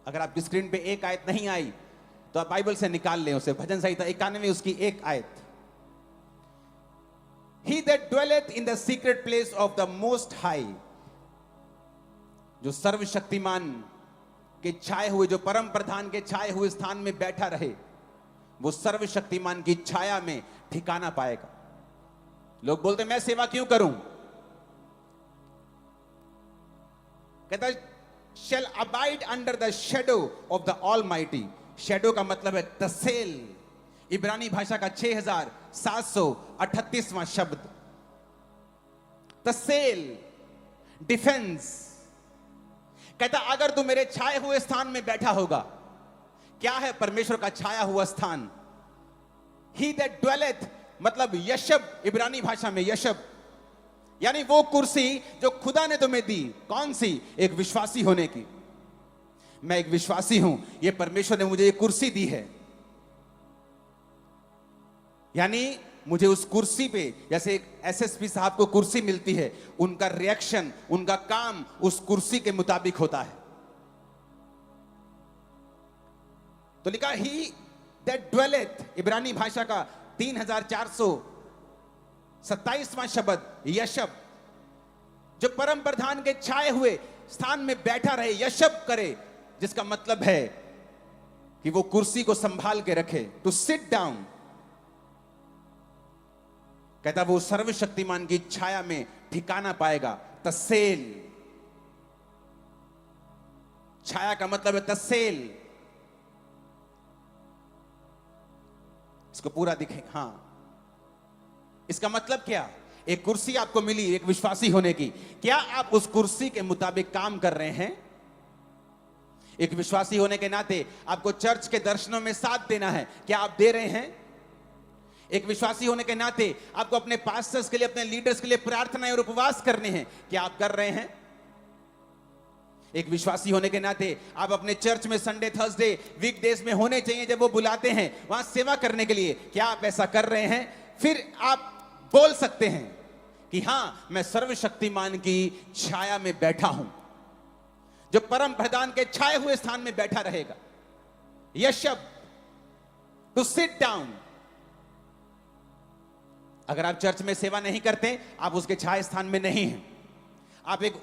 अगर आपकी स्क्रीन पे एक आयत नहीं आई तो आप बाइबल से निकाल लें उसे। भजन संहिता 91 उसकी एक आयत। He that dwelleth in the secret place of the Most High, जो सर्वशक्तिमान के छाए हुए, जो परम प्रधान के छाए हुए स्थान में बैठा रहे, वो सर्वशक्तिमान की छाया में ठिकाना पाएगा। लोग बोलते मैं सेवा क्यों करूं? कहता shall abide under the shadow of the Almighty। Shadow का मतलब है तसेल, इब्रानी भाषा का 6738वां शब्द। तसेल डिफेंस। कहता अगर तू मेरे छाए हुए स्थान में बैठा होगा। क्या है परमेश्वर का छाया हुआ स्थान? ही दैट ड्वेलेथ, मतलब यशब, इब्रानी भाषा में यशब, यानी वो कुर्सी जो खुदा ने तुम्हें दी। कौन सी? एक विश्वासी होने की। मैं एक विश्वासी हूं, ये परमेश्वर ने मुझे ये कुर्सी दी है। यानी मुझे उस कुर्सी पे, जैसे एसएसपी साहब को कुर्सी मिलती है, उनका रिएक्शन, उनका काम उस कुर्सी के मुताबिक होता है। तो लिखा ही दैट ड्वेलेथ, इब्रानी भाषा का 3427वां शब्द यशब, जो परम प्रधान के छाए हुए स्थान में बैठा रहे, यशब करे, जिसका मतलब है कि वो कुर्सी को संभाल के रखे। To sit down. कहता वो सर्वशक्तिमान की छाया में ठिकाना पाएगा। तसेल, छाया का मतलब है तसेल। इसको पूरा दिखे। हां, इसका मतलब क्या? एक कुर्सी आपको मिली एक विश्वासी होने की। क्या आप उस कुर्सी के मुताबिक काम कर रहे हैं? एक विश्वासी होने के नाते आपको चर्च के दर्शनों में साथ देना है। क्या आप दे रहे हैं? एक विश्वासी होने के नाते आपको अपने पास्टर्स के लिए, अपने लीडर्स के लिए प्रार्थनाएं और उपवास करने हैं। क्या आप कर रहे हैं? एक विश्वासी होने के नाते आप अपने चर्च में संडे, थर्सडे, वीकडेज में होने चाहिए जब वो बुलाते हैं वहां सेवा करने के लिए। क्या आप ऐसा कर रहे हैं? फिर आप बोल सकते हैं कि हां, मैं सर्वशक्तिमान की छाया में बैठा हूं, जो परम प्रधान के छाए हुए स्थान में बैठा रहेगा। यशब, टू सिट डाउन। अगर आप चर्च में सेवा नहीं करते, आप उसके छाए स्थान में नहीं हैं। आप एक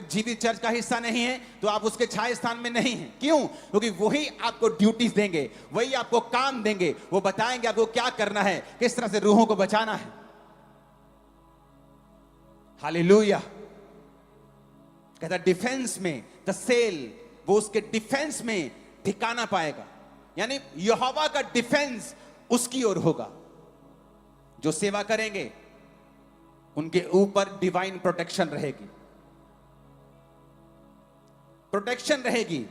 जीवित चर्च का हिस्सा नहीं है, तो आप उसके छाए स्थान में नहीं हैं। क्यों? क्योंकि वही आपको ड्यूटीज देंगे, वही आपको काम देंगे, वो बताएंगे आपको क्या करना है, किस तरह से रूहों को बचाना है। हालेलुया। कहता डिफेंस में, तसेल, वो उसके डिफेंस में ठिकाना पाएगा। यानी यहोवा का डिफेंस उसकी ओर होगा। जो सेवा करेंगे उनके ऊपर डिवाइन प्रोटेक्शन रहेगी, प्रोटेक्शन रहेगी,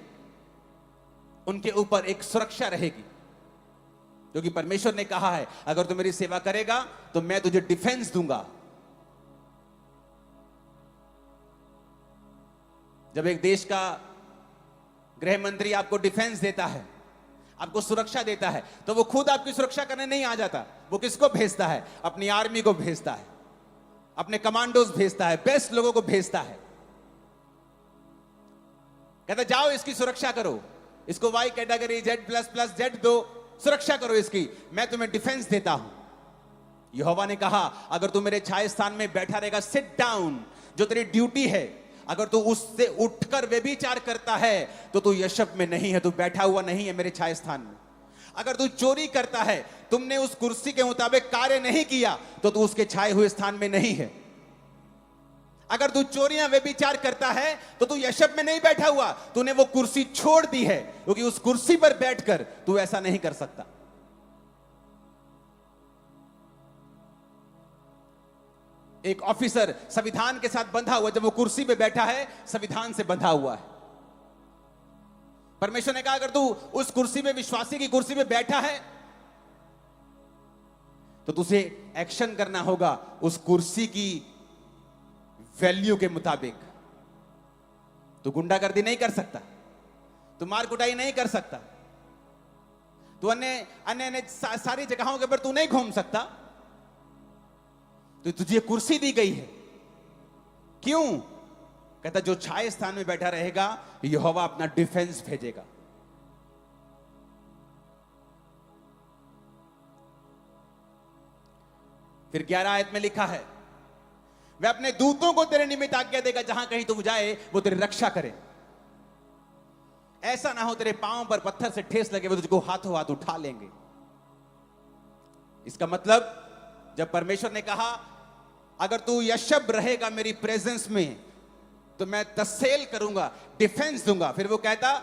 उनके ऊपर एक सुरक्षा रहेगी। क्योंकि परमेश्वर ने कहा है अगर तू मेरी सेवा करेगा तो मैं तुझे डिफेंस दूंगा। जब एक देश का गृह मंत्री आपको डिफेंस देता है, आपको सुरक्षा देता है, तो वो खुद आपकी सुरक्षा करने नहीं आ जाता। वो किसको भेजता है? अपनी आर्मी को भेजता है, अपने कमांडोज भेजता है, बेस्ट लोगों को भेजता है। कहता जाओ इसकी सुरक्षा करो, इसको वाई कैटेगरी Z++ Z दो, सुरक्षा करो इसकी, मैं तुम्हें डिफेंस देता हूं। यहोवा ने कहा अगर तू मेरे छाए स्थान में बैठा रहेगा, सिट डाउन, जो तेरी ड्यूटी है, अगर तू उससे उठकर व्यभिचार करता है तो तू यशब में नहीं है, तू बैठा हुआ नहीं है मेरे छाए स्थान में। अगर तू चोरी करता है, तुमने उस कुर्सी के मुताबिक कार्य नहीं किया, तो तू उसके छाए हुए स्थान में नहीं है। अगर तू चोरियां, व्यभिचार करता है, तो तू यशब में नहीं बैठा हुआ, तूने वो कुर्सी छोड़ दी है, क्योंकि उस कुर्सी पर बैठकर तू ऐसा नहीं कर सकता। एक ऑफिसर संविधान के साथ बंधा हुआ, जब वो कुर्सी पे बैठा है, संविधान से बंधा हुआ है। परमेश्वर ने कहा अगर तू उस कुर्सी पे, विश्वासी की कुर्सी पे बैठा है, तो तुझे एक्शन करना होगा उस कुर्सी की वैल्यू के मुताबिक। तू गुंडागर्दी नहीं कर सकता, तू मार कुटाई नहीं कर सकता, तू अन्य सारी जगहों के ऊपर तू नहीं घूम सकता। तो तुझे कुर्सी दी गई है। क्यों? कहता जो छाए स्थान में बैठा रहेगा, यहोवा अपना डिफेंस भेजेगा। फिर 11 आयत में लिखा है वह अपने दूतों को तेरे निमित्त आज्ञा देगा, जहां कहीं तू जाए वो तेरी रक्षा करे। ऐसा ना हो तेरे पांव पर पत्थर से ठेस लगे, वो तुझको हाथों हाथ उठा लेंगे। इसका मतलब जब परमेश्वर ने कहा अगर तू यशब रहेगा मेरी प्रेजेंस में, तो मैं तसेल करूंगा, डिफेंस दूंगा। फिर वो कहता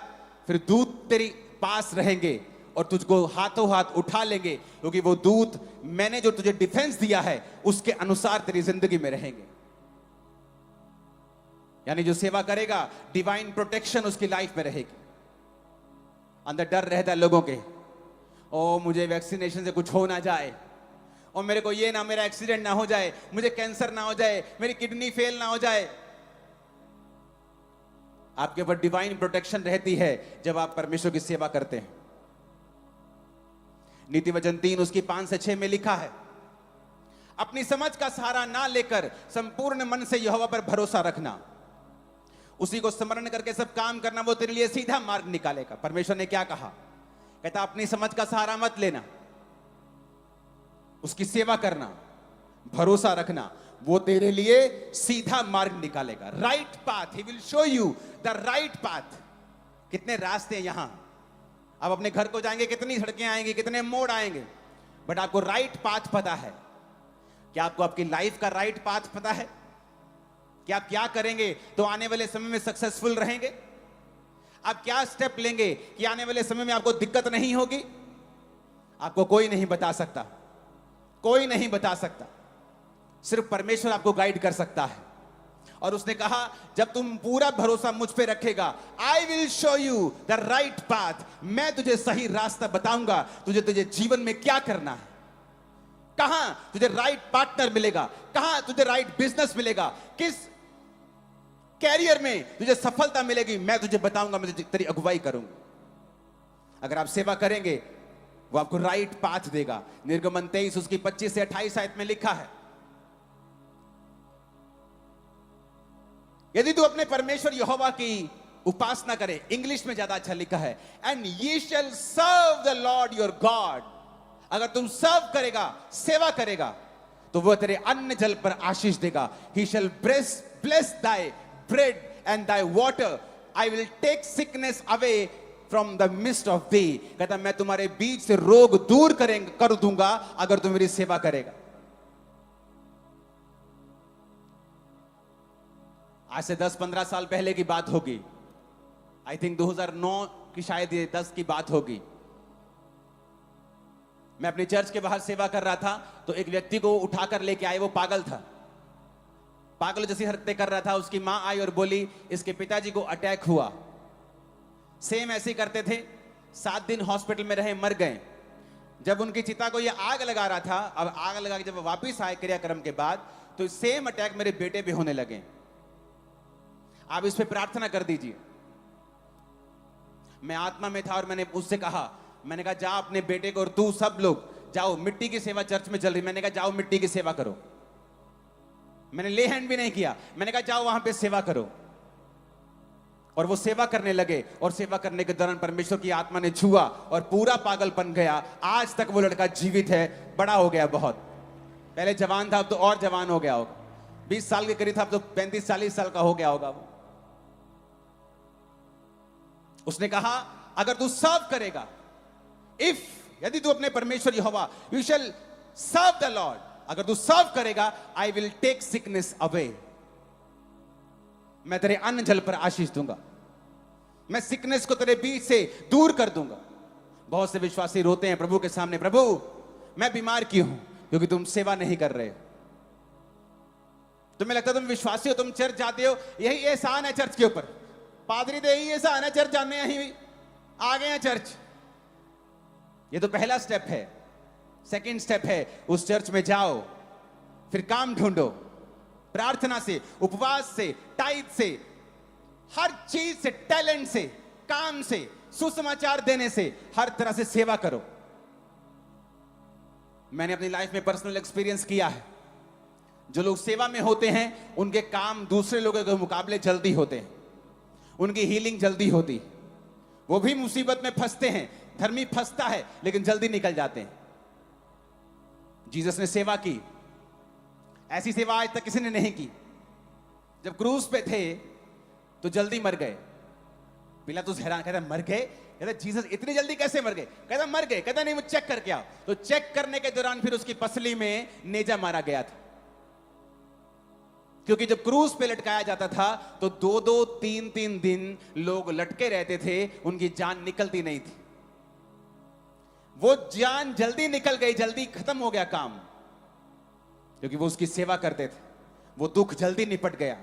फिर दूत तेरी पास रहेंगे और तुझको हाथों हाथ उठा लेंगे, क्योंकि वो दूत मैंने जो तुझे डिफेंस दिया है उसके अनुसार तेरी जिंदगी में रहेंगे। यानी जो सेवा करेगा, डिवाइन प्रोटेक्शन उसकी लाइफ में रहेगी। अंदर डर रहता है लोगों के, ओ मुझे वैक्सीनेशन से कुछ हो ना जाए, और मेरे को ये ना, मेरा एक्सीडेंट ना हो जाए, मुझे कैंसर ना हो जाए, मेरी किडनी फेल ना हो जाए। आपके ऊपर डिवाइन प्रोटेक्शन रहती है जब आप परमेश्वर की सेवा करते हैं। नीति वचन 3 उसकी 5 से 6 में लिखा है, अपनी समझ का सहारा ना लेकर संपूर्ण मन से यहोवा पर भरोसा रखना, उसी को स्मरण करके सब काम करना, वो तेरे लिए सीधा मार्ग निकालेगा। परमेश्वर ने क्या कहा? कहता अपनी समझ का सहारा मत लेना, उसकी सेवा करना, भरोसा रखना, वो तेरे लिए सीधा मार्ग निकालेगा। Right path, he will show you the right path. कितने रास्ते हैं यहां, आप अपने घर को जाएंगे, कितनी सड़कें आएंगी, कितने मोड़ आएंगे, बट आपको राइट पाथ पता है। क्या आपको आपकी लाइफ का राइट पाथ पता है? कि आप क्या करेंगे तो आने वाले समय में सक्सेसफुल रहेंगे? आप क्या स्टेप लेंगे कि आने वाले समय में आपको दिक्कत नहीं होगी? आपको कोई नहीं बता सकता, कोई नहीं बता सकता, सिर्फ परमेश्वर आपको गाइड कर सकता है। और उसने कहा जब तुम पूरा भरोसा मुझ पे रखेगा, I will show you the right path, मैं तुझे सही रास्ता बताऊंगा, तुझे जीवन में क्या करना है, कहां तुझे राइट पार्टनर मिलेगा, कहां तुझे राइट बिजनेस मिलेगा, किस कैरियर में तुझे सफलता मिलेगी, मैं तुझे बताऊंगा, मैं तेरी अगुवाई करूंगा। अगर आप सेवा करेंगे वो आपको राइट पाथ देगा। निर्गमन 23 उसकी 25 से 28 आयत में लिखा है, यदि तू अपने परमेश्वर यहोवा की उपासना करे, इंग्लिश में ज्यादा अच्छा लिखा है, and ye shall serve the Lord your God, अगर तुम सर्व करेगा, सेवा करेगा, तो वह तेरे अन्न जल पर आशीष देगा। He shall bless thy bread and thy water, I will take sickness away from the midst of thee। कहता मैं तुम्हारे बीच से रोग दूर कर दूंगा अगर तुम मेरी सेवा करेगा। आज से 10-15 साल पहले की बात होगी, आई थिंक 2009 की शायद ये 10 की बात होगी। मैं अपनी चर्च के बाहर सेवा कर रहा था, तो एक व्यक्ति को उठाकर लेके आए, वो पागल था, पागल जैसी हरकतें कर रहा था। उसकी मां आई और बोली इसके पिताजी को अटैक हुआ। सेम ऐसे ही करते थे, 7 दिन हॉस्पिटल में रहे, मर गए। जब उनकी चिता को ये आग लगा रहा था, अब आग लगा के जब वापिस आए क्रियाक्रम के बाद, तो सेम अटैक मेरे बेटे पे होने लगे। आप इस पे प्रार्थना कर दीजिए। मैं आत्मा में था और मैंने उससे कहा, मैंने कहा जा अपने बेटे को और तू सब लोग जाओ, मिट्टी की सेवा चर्च में चल रही, मैंने कहा जाओ मिट्टी की सेवा करो। मैंने ले हैंड भी नहीं किया, मैंने कहा जाओ वहां पे सेवा करो। और वो सेवा करने लगे, और सेवा करने के दौरान परमेश्वर की आत्मा ने छुआ और पूरा पागलपन गया। आज तक वो लड़का जीवित है, बड़ा हो गया बहुत। पहले जवान था, अब तो और जवान हो गया होगा, 20 साल के करीब था, अब तो 35-40 साल का हो गया होगा वो। उसने कहा अगर तू सर्व करेगा, यदि तू अपने परमेश्वर यहोवा, you shall serve the Lord, अगर तू सर्व करेगा, I will take sickness away, मैं तेरे अन्न जल पर आशीष दूंगा, मैं सिकनेस को तेरे बीच से दूर कर दूंगा। बहुत से विश्वासी रोते हैं प्रभु के सामने, प्रभु मैं बीमार क्यों हूं? क्योंकि तुम सेवा नहीं कर रहे हो। तुम्हें लगता है तुम विश्वासी हो, तुम चर्च जाते हो, यही एहसान है चर्च के ऊपर, पादरी दे यही एहसान है चर्च जाने, यही आ गए हैं चर्च। ये तो पहला स्टेप है। सेकंड स्टेप है उस चर्च में जाओ, फिर काम ढूंढो, प्रार्थना से, उपवास से, टाइट से, हर चीज से, टैलेंट से, काम से, सुसमाचार देने से, हर तरह से सेवा करो। मैंने अपनी लाइफ में पर्सनल एक्सपीरियंस किया है, जो लोग सेवा में होते हैं उनके काम दूसरे लोगों के मुकाबले जल्दी होते हैं, उनकी हीलिंग जल्दी होती। वो भी मुसीबत में फंसते हैं, धर्मी फंसता है लेकिन जल्दी निकल जाते हैं। जीसस ने सेवा की, ऐसी सेवा आज तक किसी ने नहीं की। जब क्रूज पे थे तो जल्दी मर गए। पिलातुस हैरान, कहता मर गए? कहता जीसस इतनी जल्दी कैसे मर गए? कहता मर गए। कहता नहीं, वो चेक करके आओ। तो चेक करने के दौरान फिर उसकी पसली में नेजा मारा गया था, क्योंकि जब क्रूज पे लटकाया जाता था तो 2-2, 3-3 दिन लोग लटके रहते थे, उनकी जान निकलती नहीं थी। वो जान जल्दी निकल गई, जल्दी खत्म हो गया काम, क्योंकि वो उसकी सेवा करते थे। वो दुख जल्दी निपट गया।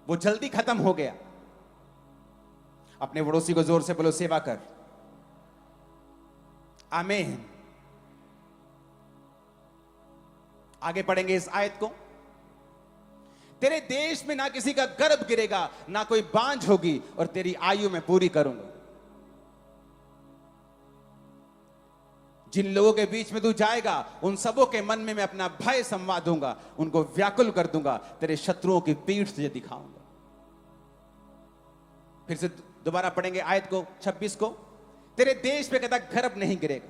वो जल्दी खत्म हो गया। अपने पड़ोसी को जोर से बोलो, सेवा कर। आमीन। आगे पढ़ेंगे इस आयत को। तेरे देश में ना किसी का गर्भ गिरेगा, ना कोई बांझ होगी, और तेरी आयु में पूरी करूंगा। जिन लोगों के बीच में तू जाएगा, उन सबों के मन में मैं अपना भय संवा दूंगा, उनको व्याकुल कर दूंगा, तेरे शत्रुओं की पीठ तुझे दिखाऊंगा। फिर से दोबारा पढ़ेंगे आयत को 26 को। तेरे देश में कहता गर्भ नहीं गिरेगा,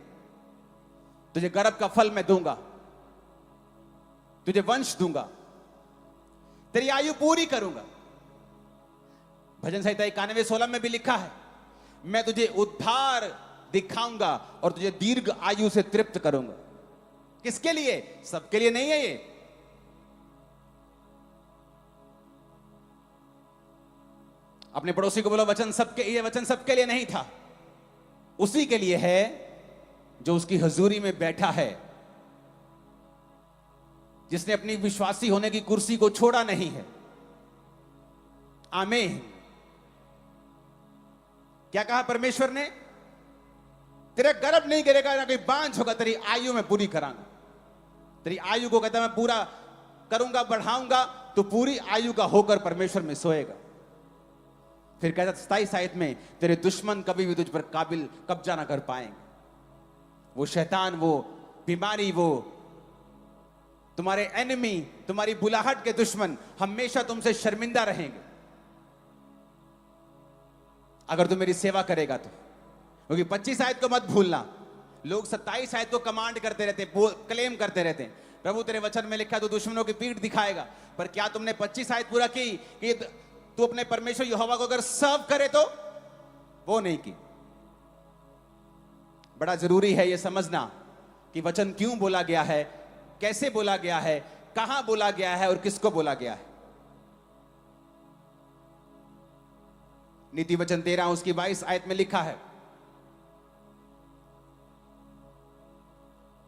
तुझे गर्भ का फल मैं दूंगा, तुझे वंश दूंगा, तेरी आयु पूरी करूंगा। भजन संहिता 91:16 में भी लिखा है, मैं तुझे उद्धार दिखाऊंगा और तुझे दीर्घ आयु से तृप्त करूंगा। किसके लिए? सबके लिए नहीं है ये। अपने पड़ोसी को बोलो, वचन सबके, ये वचन सबके लिए नहीं था, उसी के लिए है जो उसकी हजूरी में बैठा है, जिसने अपनी विश्वासी होने की कुर्सी को छोड़ा नहीं है। आमीन। क्या कहा परमेश्वर ने? तेरा गर्भ नहीं गिरेगा, ना कोई बांझ होगा, तेरी आयु में पूरी करांगा। तेरी आयु को कहता मैं पूरा करूंगा, बढ़ाऊंगा, तो पूरी आयु का होकर परमेश्वर में सोएगा। फिर कहता 27 आयत में, तेरे दुश्मन कभी भी तुझ पर काबिल कब्जा ना कर पाएंगे। वो शैतान, वो बीमारी, वो तुम्हारे एनिमी, तुम्हारी बुलाहट के दुश्मन हमेशा तुमसे शर्मिंदा रहेंगे अगर तू मेरी सेवा करेगा तो। क्योंकि 25 आयत को मत भूलना। लोग 27 आयत को कमांड करते रहते, क्लेम करते रहते हैं, प्रभु तेरे वचन में लिखा तो दुश्मनों की पीठ दिखाएगा। पर क्या तुमने 25 आयत पूरा की कि तू अपने परमेश्वर यहोवा को अगर सर्व करे तो? वो नहीं की। बड़ा जरूरी है यह समझना कि वचन क्यों बोला गया है, कैसे बोला गया है, कहां बोला गया है और किसको बोला गया है। नीति वचन 13 उसकी 22 आयत में लिखा है,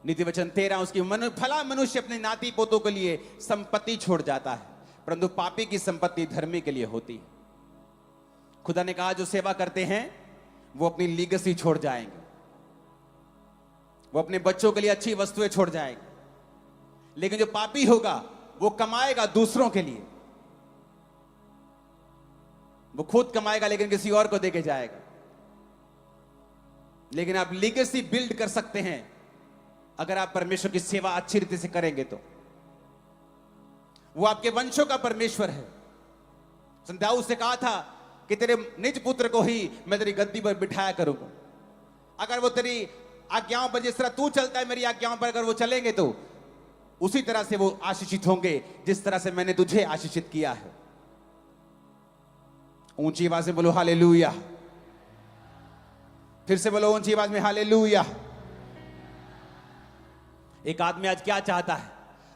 नीति वचन 13 उसकी भला मनुष्य अपने नाती पोतों के लिए संपत्ति छोड़ जाता है, परंतु पापी की संपत्ति धर्मी के लिए होती है। खुदा ने कहा जो सेवा करते हैं वो अपनी लीगेसी छोड़ जाएंगे, वो अपने बच्चों के लिए अच्छी वस्तुएं छोड़ जाएंगे। लेकिन जो पापी होगा वो कमाएगा दूसरों के लिए, वो खुद कमाएगा लेकिन किसी और को देके जाएगा। लेकिन आप लीगेसी बिल्ड कर सकते हैं अगर आप परमेश्वर की सेवा अच्छी रीति से करेंगे तो। वो आपके वंशों का परमेश्वर है। दाऊद से कहा था कि तेरे निज पुत्र को ही मैं तेरी गद्दी पर बिठाया करूंगा। अगर वो तेरी आज्ञाओं पर, जिस तरह तू चलता है मेरी आज्ञाओं पर अगर वो चलेंगे तो उसी तरह से वो आशीषित होंगे जिस तरह से मैंने तुझे आशीषित किया है। ऊंची आवाज में बोलो हालेलुया। फिर से बोलो ऊंची आवाज में हालेलुया। एक आदमी आज क्या चाहता है?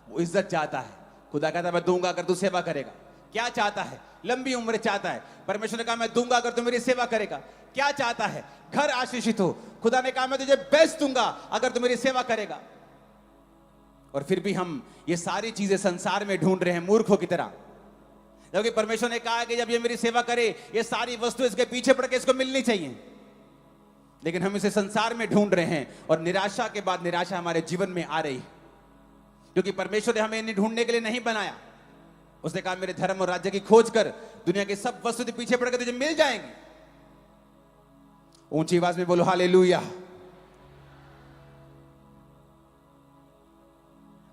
वो इज्जत चाहता है। खुदा कहता है मैं दूंगा अगर तू सेवा करेगा। क्या चाहता है? लंबी उम्र चाहता है। परमेश्वर ने कहा मैं दूंगा अगर तू मेरी सेवा करेगा। क्या चाहता है? घर आशीषित हो। खुदा ने कहा मैं तुझे बेस्ट दूंगा अगर तू मेरी सेवा करेगा। और फिर भी हम ये सारी चीजें संसार में ढूंढ रहे हैं मूर्खों की तरह, क्योंकि परमेश्वर ने कहा कि जब ये मेरी सेवा करे ये सारी वस्तु इसके पीछे पड़ के इसको मिलनी चाहिए। लेकिन हम इसे संसार में ढूंढ रहे हैं और निराशा के बाद निराशा हमारे जीवन में आ रही है, क्योंकि परमेश्वर ने हमें इन्हें ढूंढने के लिए नहीं बनाया। उसने कहा मेरे धर्म और राज्य की खोज कर, दुनिया की सब वस्तु के पीछे पड़ के तुझे मिल जाएंगी। ऊंची आवाज में बोलो हालेलुया।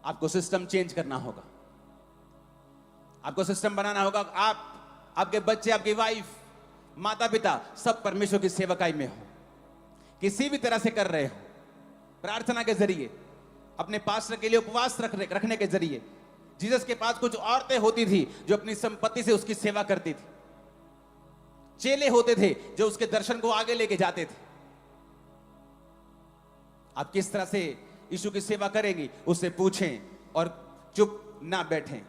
आपको सिस्टम चेंज करना होगा, आपको सिस्टम बनाना होगा। आप, आपके बच्चे, आपकी वाइफ, माता पिता सब परमेश्वर की सेवकाई में हो, किसी भी तरह से कर रहे हो, प्रार्थना के जरिए, अपने पास्टर के लिए उपवास रखने के जरिए। जीसस के पास कुछ औरतें होती थी जो अपनी संपत्ति से उसकी सेवा करती थी। चेले होते थे जो उसके दर्शन को आगे लेके जाते थे। आप किस तरह से यीशु की सेवा करेंगी उससे पूछें और चुप ना बैठें,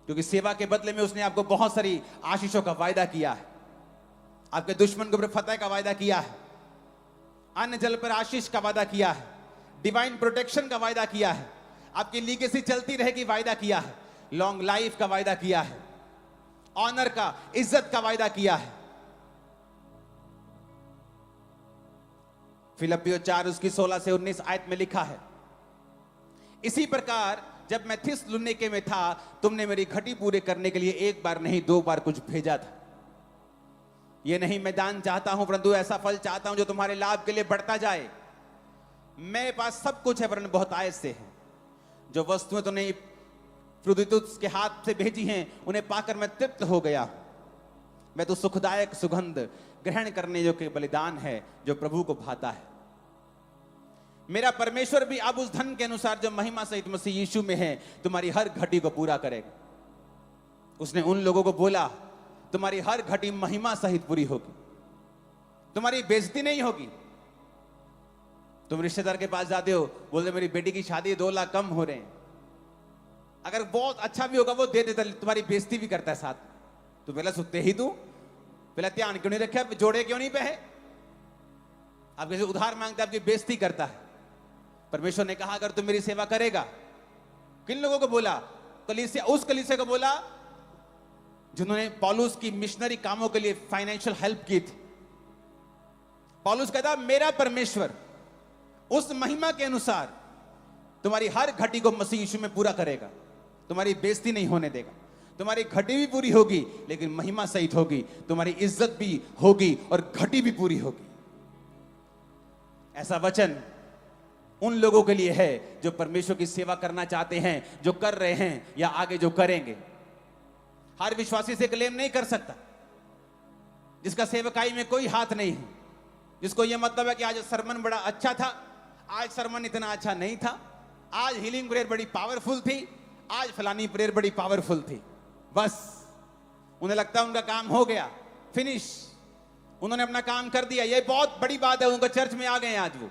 क्योंकि सेवा के बदले में उसने आपको बहुत सारी आशीषों का वायदा किया है। आपके दुश्मन के ऊपर फतह का वायदा किया है, अन्न जल पर आशीष का वायदा किया है, डिवाइन प्रोटेक्शन का वायदा किया है, आपकी लीगेसी चलती रहेगी वायदा किया है, लॉन्ग लाइफ का वायदा किया है। ऑनर का, इज्जत का वायदा किया है। फिलिप्पियों 4 उसकी 16 से 19 आयत में लिखा है, इसी प्रकार जब मैं थिस्सलुनीके में था, तुमने मेरी घटी पूरे करने के लिए एक बार नहीं 2 बार कुछ भेजा था। ये नहीं मैं दान चाहता हूं, परंतु ऐसा फल चाहता हूं जो तुम्हारे लाभ के लिए बढ़ता जाए। मेरे पास सब कुछ है, वरन बहुत आयत से है। जो वस्तुएं तुमने इपफ्रुदीतुस के हाथ से भेजी हैं, उन्हें पाकर मैं तृप्त हो गया। मैं तो सुखदायक सुगंध ग्रहण करने योग्य बलिदान है, जो प्रभु को भाता है। मेरा परमेश्वर भी अब उस धन के अनुसार जो महिमा सहित मसीह यीशु में है, तुम्हारी हर घटी को पूरा करेगा। उसने उन लोगों को बोला, तुम्हारी हर घटी महिमा सहित पूरी होगी, तुम्हारी बेइज्जती नहीं होगी। तुम रिश्तेदार के पास जाते हो, बोलते मेरी बेटी की शादी 2 लाख कम हो रहे हैं, अगर बहुत अच्छा भी होगा वो दे देता, तुम्हारी बेइज्जती भी करता है साथ। तो पहले सुनते ही तू पहले ध्यान क्यों नहीं रखा, जोड़े क्यों नहीं पहे, आप कैसे उधार मांगते, आपकी बेइज्जती करता है। परमेश्वर ने कहा अगर तुम मेरी सेवा करेगा, किन लोगों को बोला, कलीसिया, उस कलीसिया को बोला जिन्होंने पौलुस की मिशनरी कामों के लिए फाइनेंशियल हेल्प की थी। पौलुस कहता मेरा परमेश्वर उस महिमा के अनुसार तुम्हारी हर घटी को मसीह यीशु में पूरा करेगा, तुम्हारी बेइज्जती नहीं होने देगा। तुम्हारी घटी भी पूरी होगी, लेकिन महिमा सहित होगी, तुम्हारी इज्जत भी होगी और घटी भी पूरी होगी। ऐसा वचन उन लोगों के लिए है जो परमेश्वर की सेवा करना चाहते हैं, जो कर रहे हैं या आगे जो करेंगे। हर विश्वासी से क्लेम नहीं कर सकता जिसका सेवकाई में कोई हाथ नहीं है, जिसको यह मतलब है कि आज सरमन बड़ा अच्छा था, आज सरमन इतना अच्छा नहीं था, आज हीलिंग प्रेयर बड़ी पावरफुल थी, आज फलानी प्रेयर बड़ी पावरफुल थी। बस उन्हें लगता है उनका काम हो गया, फिनिश, उन्होंने अपना काम कर दिया, ये बहुत बड़ी बात है, उनका चर्च में आ गए आज वो।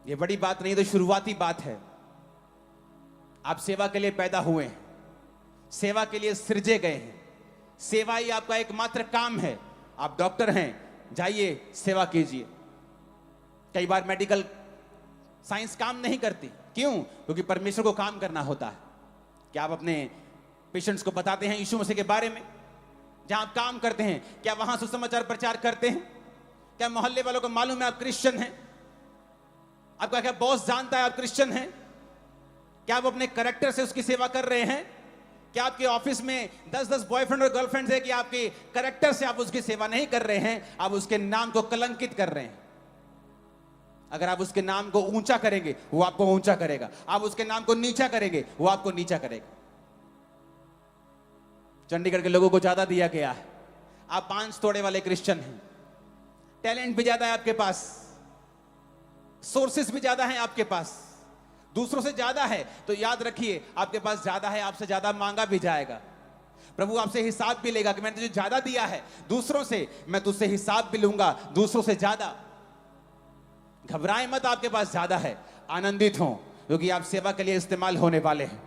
ये बड़ी बात नहीं, तो शुरुआती बात है। आप सेवा के लिए पैदा हुए हैं, सेवा के लिए सृजे गए हैं, सेवा ही आपका एकमात्र काम है। आप डॉक्टर हैं, जाइए सेवा कीजिए। कई बार मेडिकल साइंस काम नहीं करती, क्यों? क्योंकि परमेश्वर को काम करना होता है। क्या आप अपने पेशेंट्स को बताते हैं यीशु मसीह के बारे में? जहां आप काम करते हैं, क्या वहां सुसमाचार प्रचार करते हैं? क्या मोहल्ले वालों को मालूम है आप क्रिश्चियन हैं? आपका क्या बॉस जानता है आप क्रिश्चियन हैं? क्या आप अपने कैरेक्टर से उसकी सेवा कर रहे हैं? क्या आपके ऑफिस में 10-10 बॉयफ्रेंड और गर्लफ्रेंड्स है कि आपके कैरेक्टर से आप उसकी सेवा नहीं कर रहे हैं, आप उसके नाम को कलंकित कर रहे हैं? अगर आप उसके नाम को ऊंचा करेंगे, वो आपको ऊंचा करेगा। आप उसके नाम को नीचा करेंगे, वो आपको नीचा करेगा। चंडीगढ़ के लोगों को ज्यादा दिया गया है, आप 5 तोड़े वाले क्रिश्चियन हैं, टैलेंट भी ज्यादा है आपके पास, सोर्सेस भी ज्यादा हैं आपके पास, दूसरों से ज्यादा है, तो याद रखिए आपके पास ज्यादा है, आपसे ज्यादा मांगा भी जाएगा। प्रभु आपसे हिसाब भी लेगा कि मैंने तुझे ज्यादा दिया है दूसरों से, मैं तुझसे हिसाब भी लूंगा दूसरों से ज्यादा। घबराए मत, आपके पास ज्यादा है, आनंदित हो, क्योंकि आप सेवा के लिए इस्तेमाल होने वाले हैं।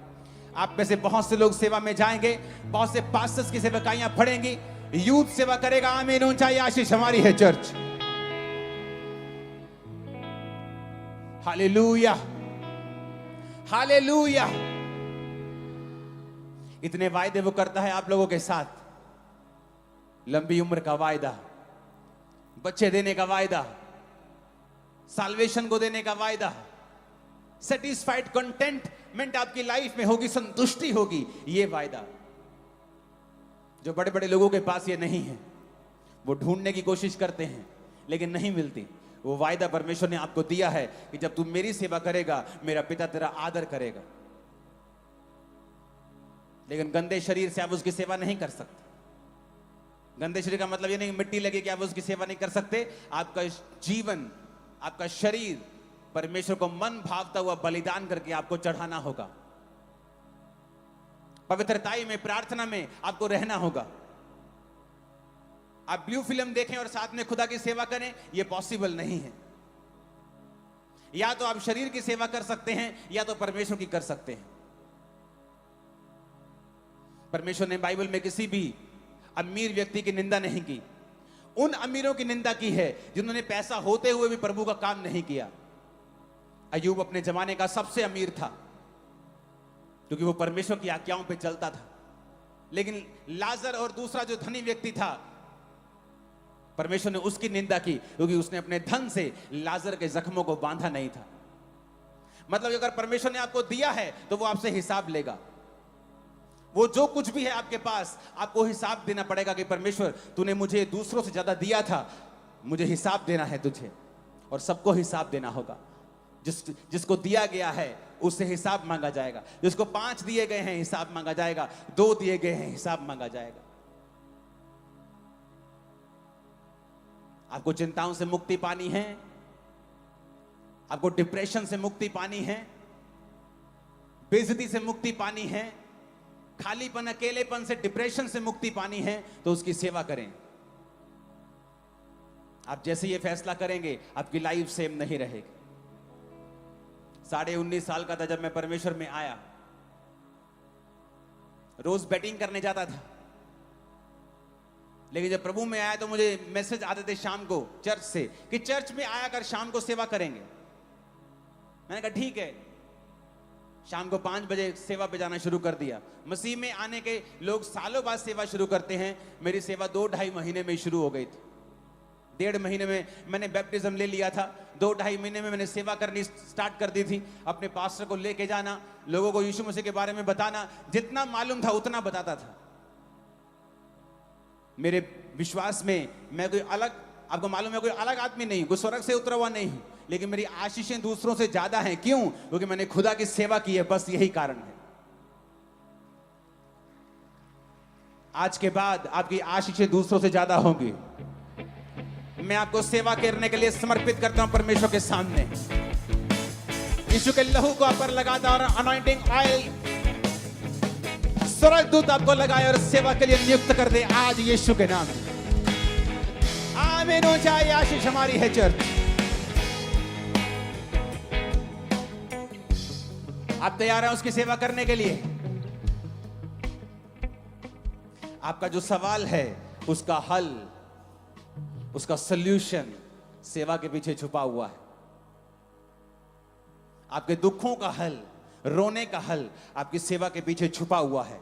आप में से बहुत से लोग सेवा में जाएंगे, बहुत से पास्टर्स की सेवकाइयां पढ़ेंगी, यूथ सेवा करेगा। आमीन, ऊंचाई आशीष हमारी है चर्च। Hallelujah, hallelujah. इतने वायदे वो करता है आप लोगों के साथ, लंबी उम्र का वायदा, बच्चे देने का वायदा, साल्वेशन को देने का वायदा, सेटिस्फाइड कंटेंटमेंट आपकी लाइफ में होगी, संतुष्टि होगी, ये वायदा जो बड़े बड़े लोगों के पास ये नहीं है। वो ढूंढने की कोशिश करते हैं लेकिन नहीं मिलती। वो वायदा परमेश्वर ने आपको दिया है कि जब तू मेरी सेवा करेगा, मेरा पिता तेरा आदर करेगा। लेकिन गंदे शरीर से आप उसकी सेवा नहीं कर सकते। गंदे शरीर का मतलब ये नहीं मिट्टी लगे कि आप उसकी सेवा नहीं कर सकते। आपका जीवन, आपका शरीर परमेश्वर को मन भावता हुआ बलिदान करके आपको चढ़ाना होगा। पवित्रताई में, प्रार्थना में आपको रहना होगा। आप ब्लू फिल्म देखें और साथ में खुदा की सेवा करें, यह पॉसिबल नहीं है। या तो आप शरीर की सेवा कर सकते हैं या तो परमेश्वर की कर सकते हैं। परमेश्वर ने बाइबल में किसी भी अमीर व्यक्ति की निंदा नहीं की। उन अमीरों की निंदा की है जिन्होंने पैसा होते हुए भी प्रभु का काम नहीं किया। अय्यूब अपने जमाने का सबसे अमीर था क्योंकि वो परमेश्वर की आज्ञाओं पे चलता था। लेकिन लाजर और दूसरा जो धनी व्यक्ति था, परमेश्वर ने उसकी निंदा की क्योंकि उसने अपने धन से लाजर के जख्मों को बांधा नहीं था। मतलब अगर परमेश्वर ने आपको दिया है तो वो आपसे हिसाब लेगा। वो जो कुछ भी है आपके पास, आपको हिसाब देना पड़ेगा कि परमेश्वर तूने मुझे दूसरों से ज्यादा दिया था, मुझे हिसाब देना है तुझे। और सबको हिसाब देना होगा। जिसको दिया गया है उससे हिसाब मांगा जाएगा। जिसको 5 दिए गए हैं हिसाब मांगा जाएगा, 2 दिए गए हैं हिसाब मांगा जाएगा। आपको चिंताओं से मुक्ति पानी है, आपको डिप्रेशन से मुक्ति पानी है, बेइज्जती से मुक्ति पानी है, खालीपन अकेलेपन से डिप्रेशन से मुक्ति पानी है, तो उसकी सेवा करें। आप जैसे ये फैसला करेंगे आपकी लाइफ सेम नहीं रहेगी। 19.5 साल का था जब मैं परमेश्वर में आया। रोज बैटिंग करने जाता था, लेकिन जब प्रभु में आया तो मुझे मैसेज आते थे शाम को चर्च से कि चर्च में आया कर शाम को सेवा करेंगे। मैंने कहा ठीक है। शाम को 5 बजे सेवा पे जाना शुरू कर दिया। मसीह में आने के लोग सालों बाद सेवा शुरू करते हैं। मेरी सेवा 2-2.5 महीने में शुरू हो गई थी। 1.5 महीने में मैंने बैप्टिज्म ले लिया था। 2-2.5 महीने में मैंने सेवा करनी स्टार्ट कर दी थी। अपने पास्टर को लेके जाना, लोगों को यीशु मसीह के बारे में बताना, जितना मालूम था उतना बताता था। मेरे विश्वास में मैं कोई अलग, आपको मालूम है, कोई अलग आदमी नहीं, कोई स्वर्ग से उतरा हुआ नहीं, लेकिन मेरी आशीषें दूसरों से ज्यादा हैं। क्यों? क्योंकि मैंने खुदा की सेवा की है, बस यही कारण है। आज के बाद आपकी आशीषें दूसरों से ज्यादा होंगी। मैं आपको सेवा करने के लिए समर्पित करता हूं परमेश्वर के सामने। यीशु के लहू को आप पर लगाता और अनॉइंटिंग ऑयल स्वर्गदूत आपको लगाए और सेवा के लिए नियुक्त कर दे आज यीशु के नाम में। आमीन हो जाए। आशीष हमारी है चर्च। आप तैयार हैं उसकी सेवा करने के लिए? आपका जो सवाल है उसका हल, उसका सल्यूशन सेवा के पीछे छुपा हुआ है। आपके दुखों का हल, रोने का हल आपकी सेवा के पीछे छुपा हुआ है।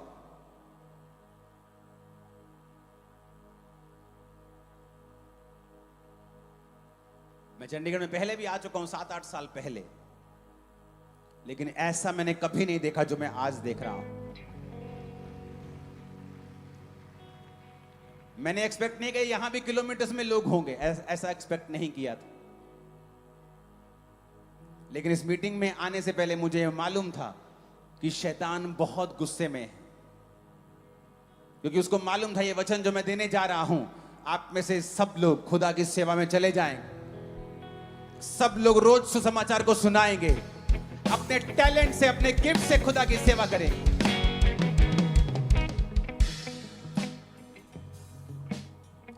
मैं चंडीगढ़ में पहले भी आ चुका हूं 7-8 साल पहले, लेकिन ऐसा मैंने कभी नहीं देखा जो मैं आज देख रहा हूं। मैंने एक्सपेक्ट नहीं किया यहां भी किलोमीटर्स में लोग होंगे, ऐसा एक्सपेक्ट नहीं किया था। लेकिन इस मीटिंग में आने से पहले मुझे यह मालूम था कि शैतान बहुत गुस्से में है, क्योंकि उसको मालूम था ये वचन जो मैं देने जा रहा हूं, आप में से सब लोग खुदा की सेवा में चले जाएंगे। सब लोग रोज सुसमाचार को सुनाएंगे, अपने टैलेंट से, अपने गिफ्ट से खुदा की सेवा करेंगे।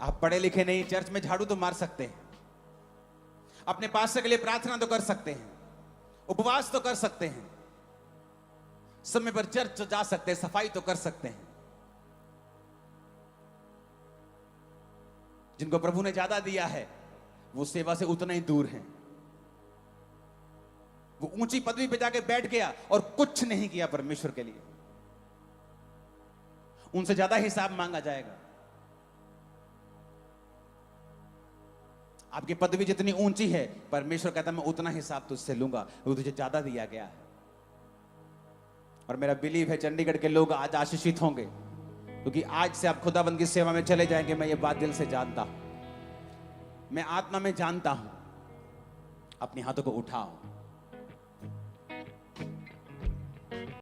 आप पढ़े लिखे नहीं, चर्च में झाड़ू तो मार सकते हैं, अपने पास्टर के लिए प्रार्थना तो कर सकते हैं, उपवास तो कर सकते हैं, समय पर चर्च तो जा सकते हैं, सफाई तो कर सकते हैं। जिनको प्रभु ने ज्यादा दिया है वो सेवा से उतना ही दूर हैं। वो ऊंची पदवी पे जाके बैठ गया और कुछ नहीं किया परमेश्वर के लिए, उनसे ज्यादा हिसाब मांगा जाएगा। आपकी पदवी जितनी ऊंची है, परमेश्वर कहता मैं उतना हिसाब तुझसे लूंगा, वो तुझे ज्यादा दिया गया है। और मेरा बिलीव है चंडीगढ़ के लोग आज आशीषित होंगे, क्योंकि आज से आप खुदाबंद की सेवा में चले जाएंगे। मैं ये बात दिल से जानता हूं, मैं आत्मा में जानता हूं। अपने हाथों को उठाओ।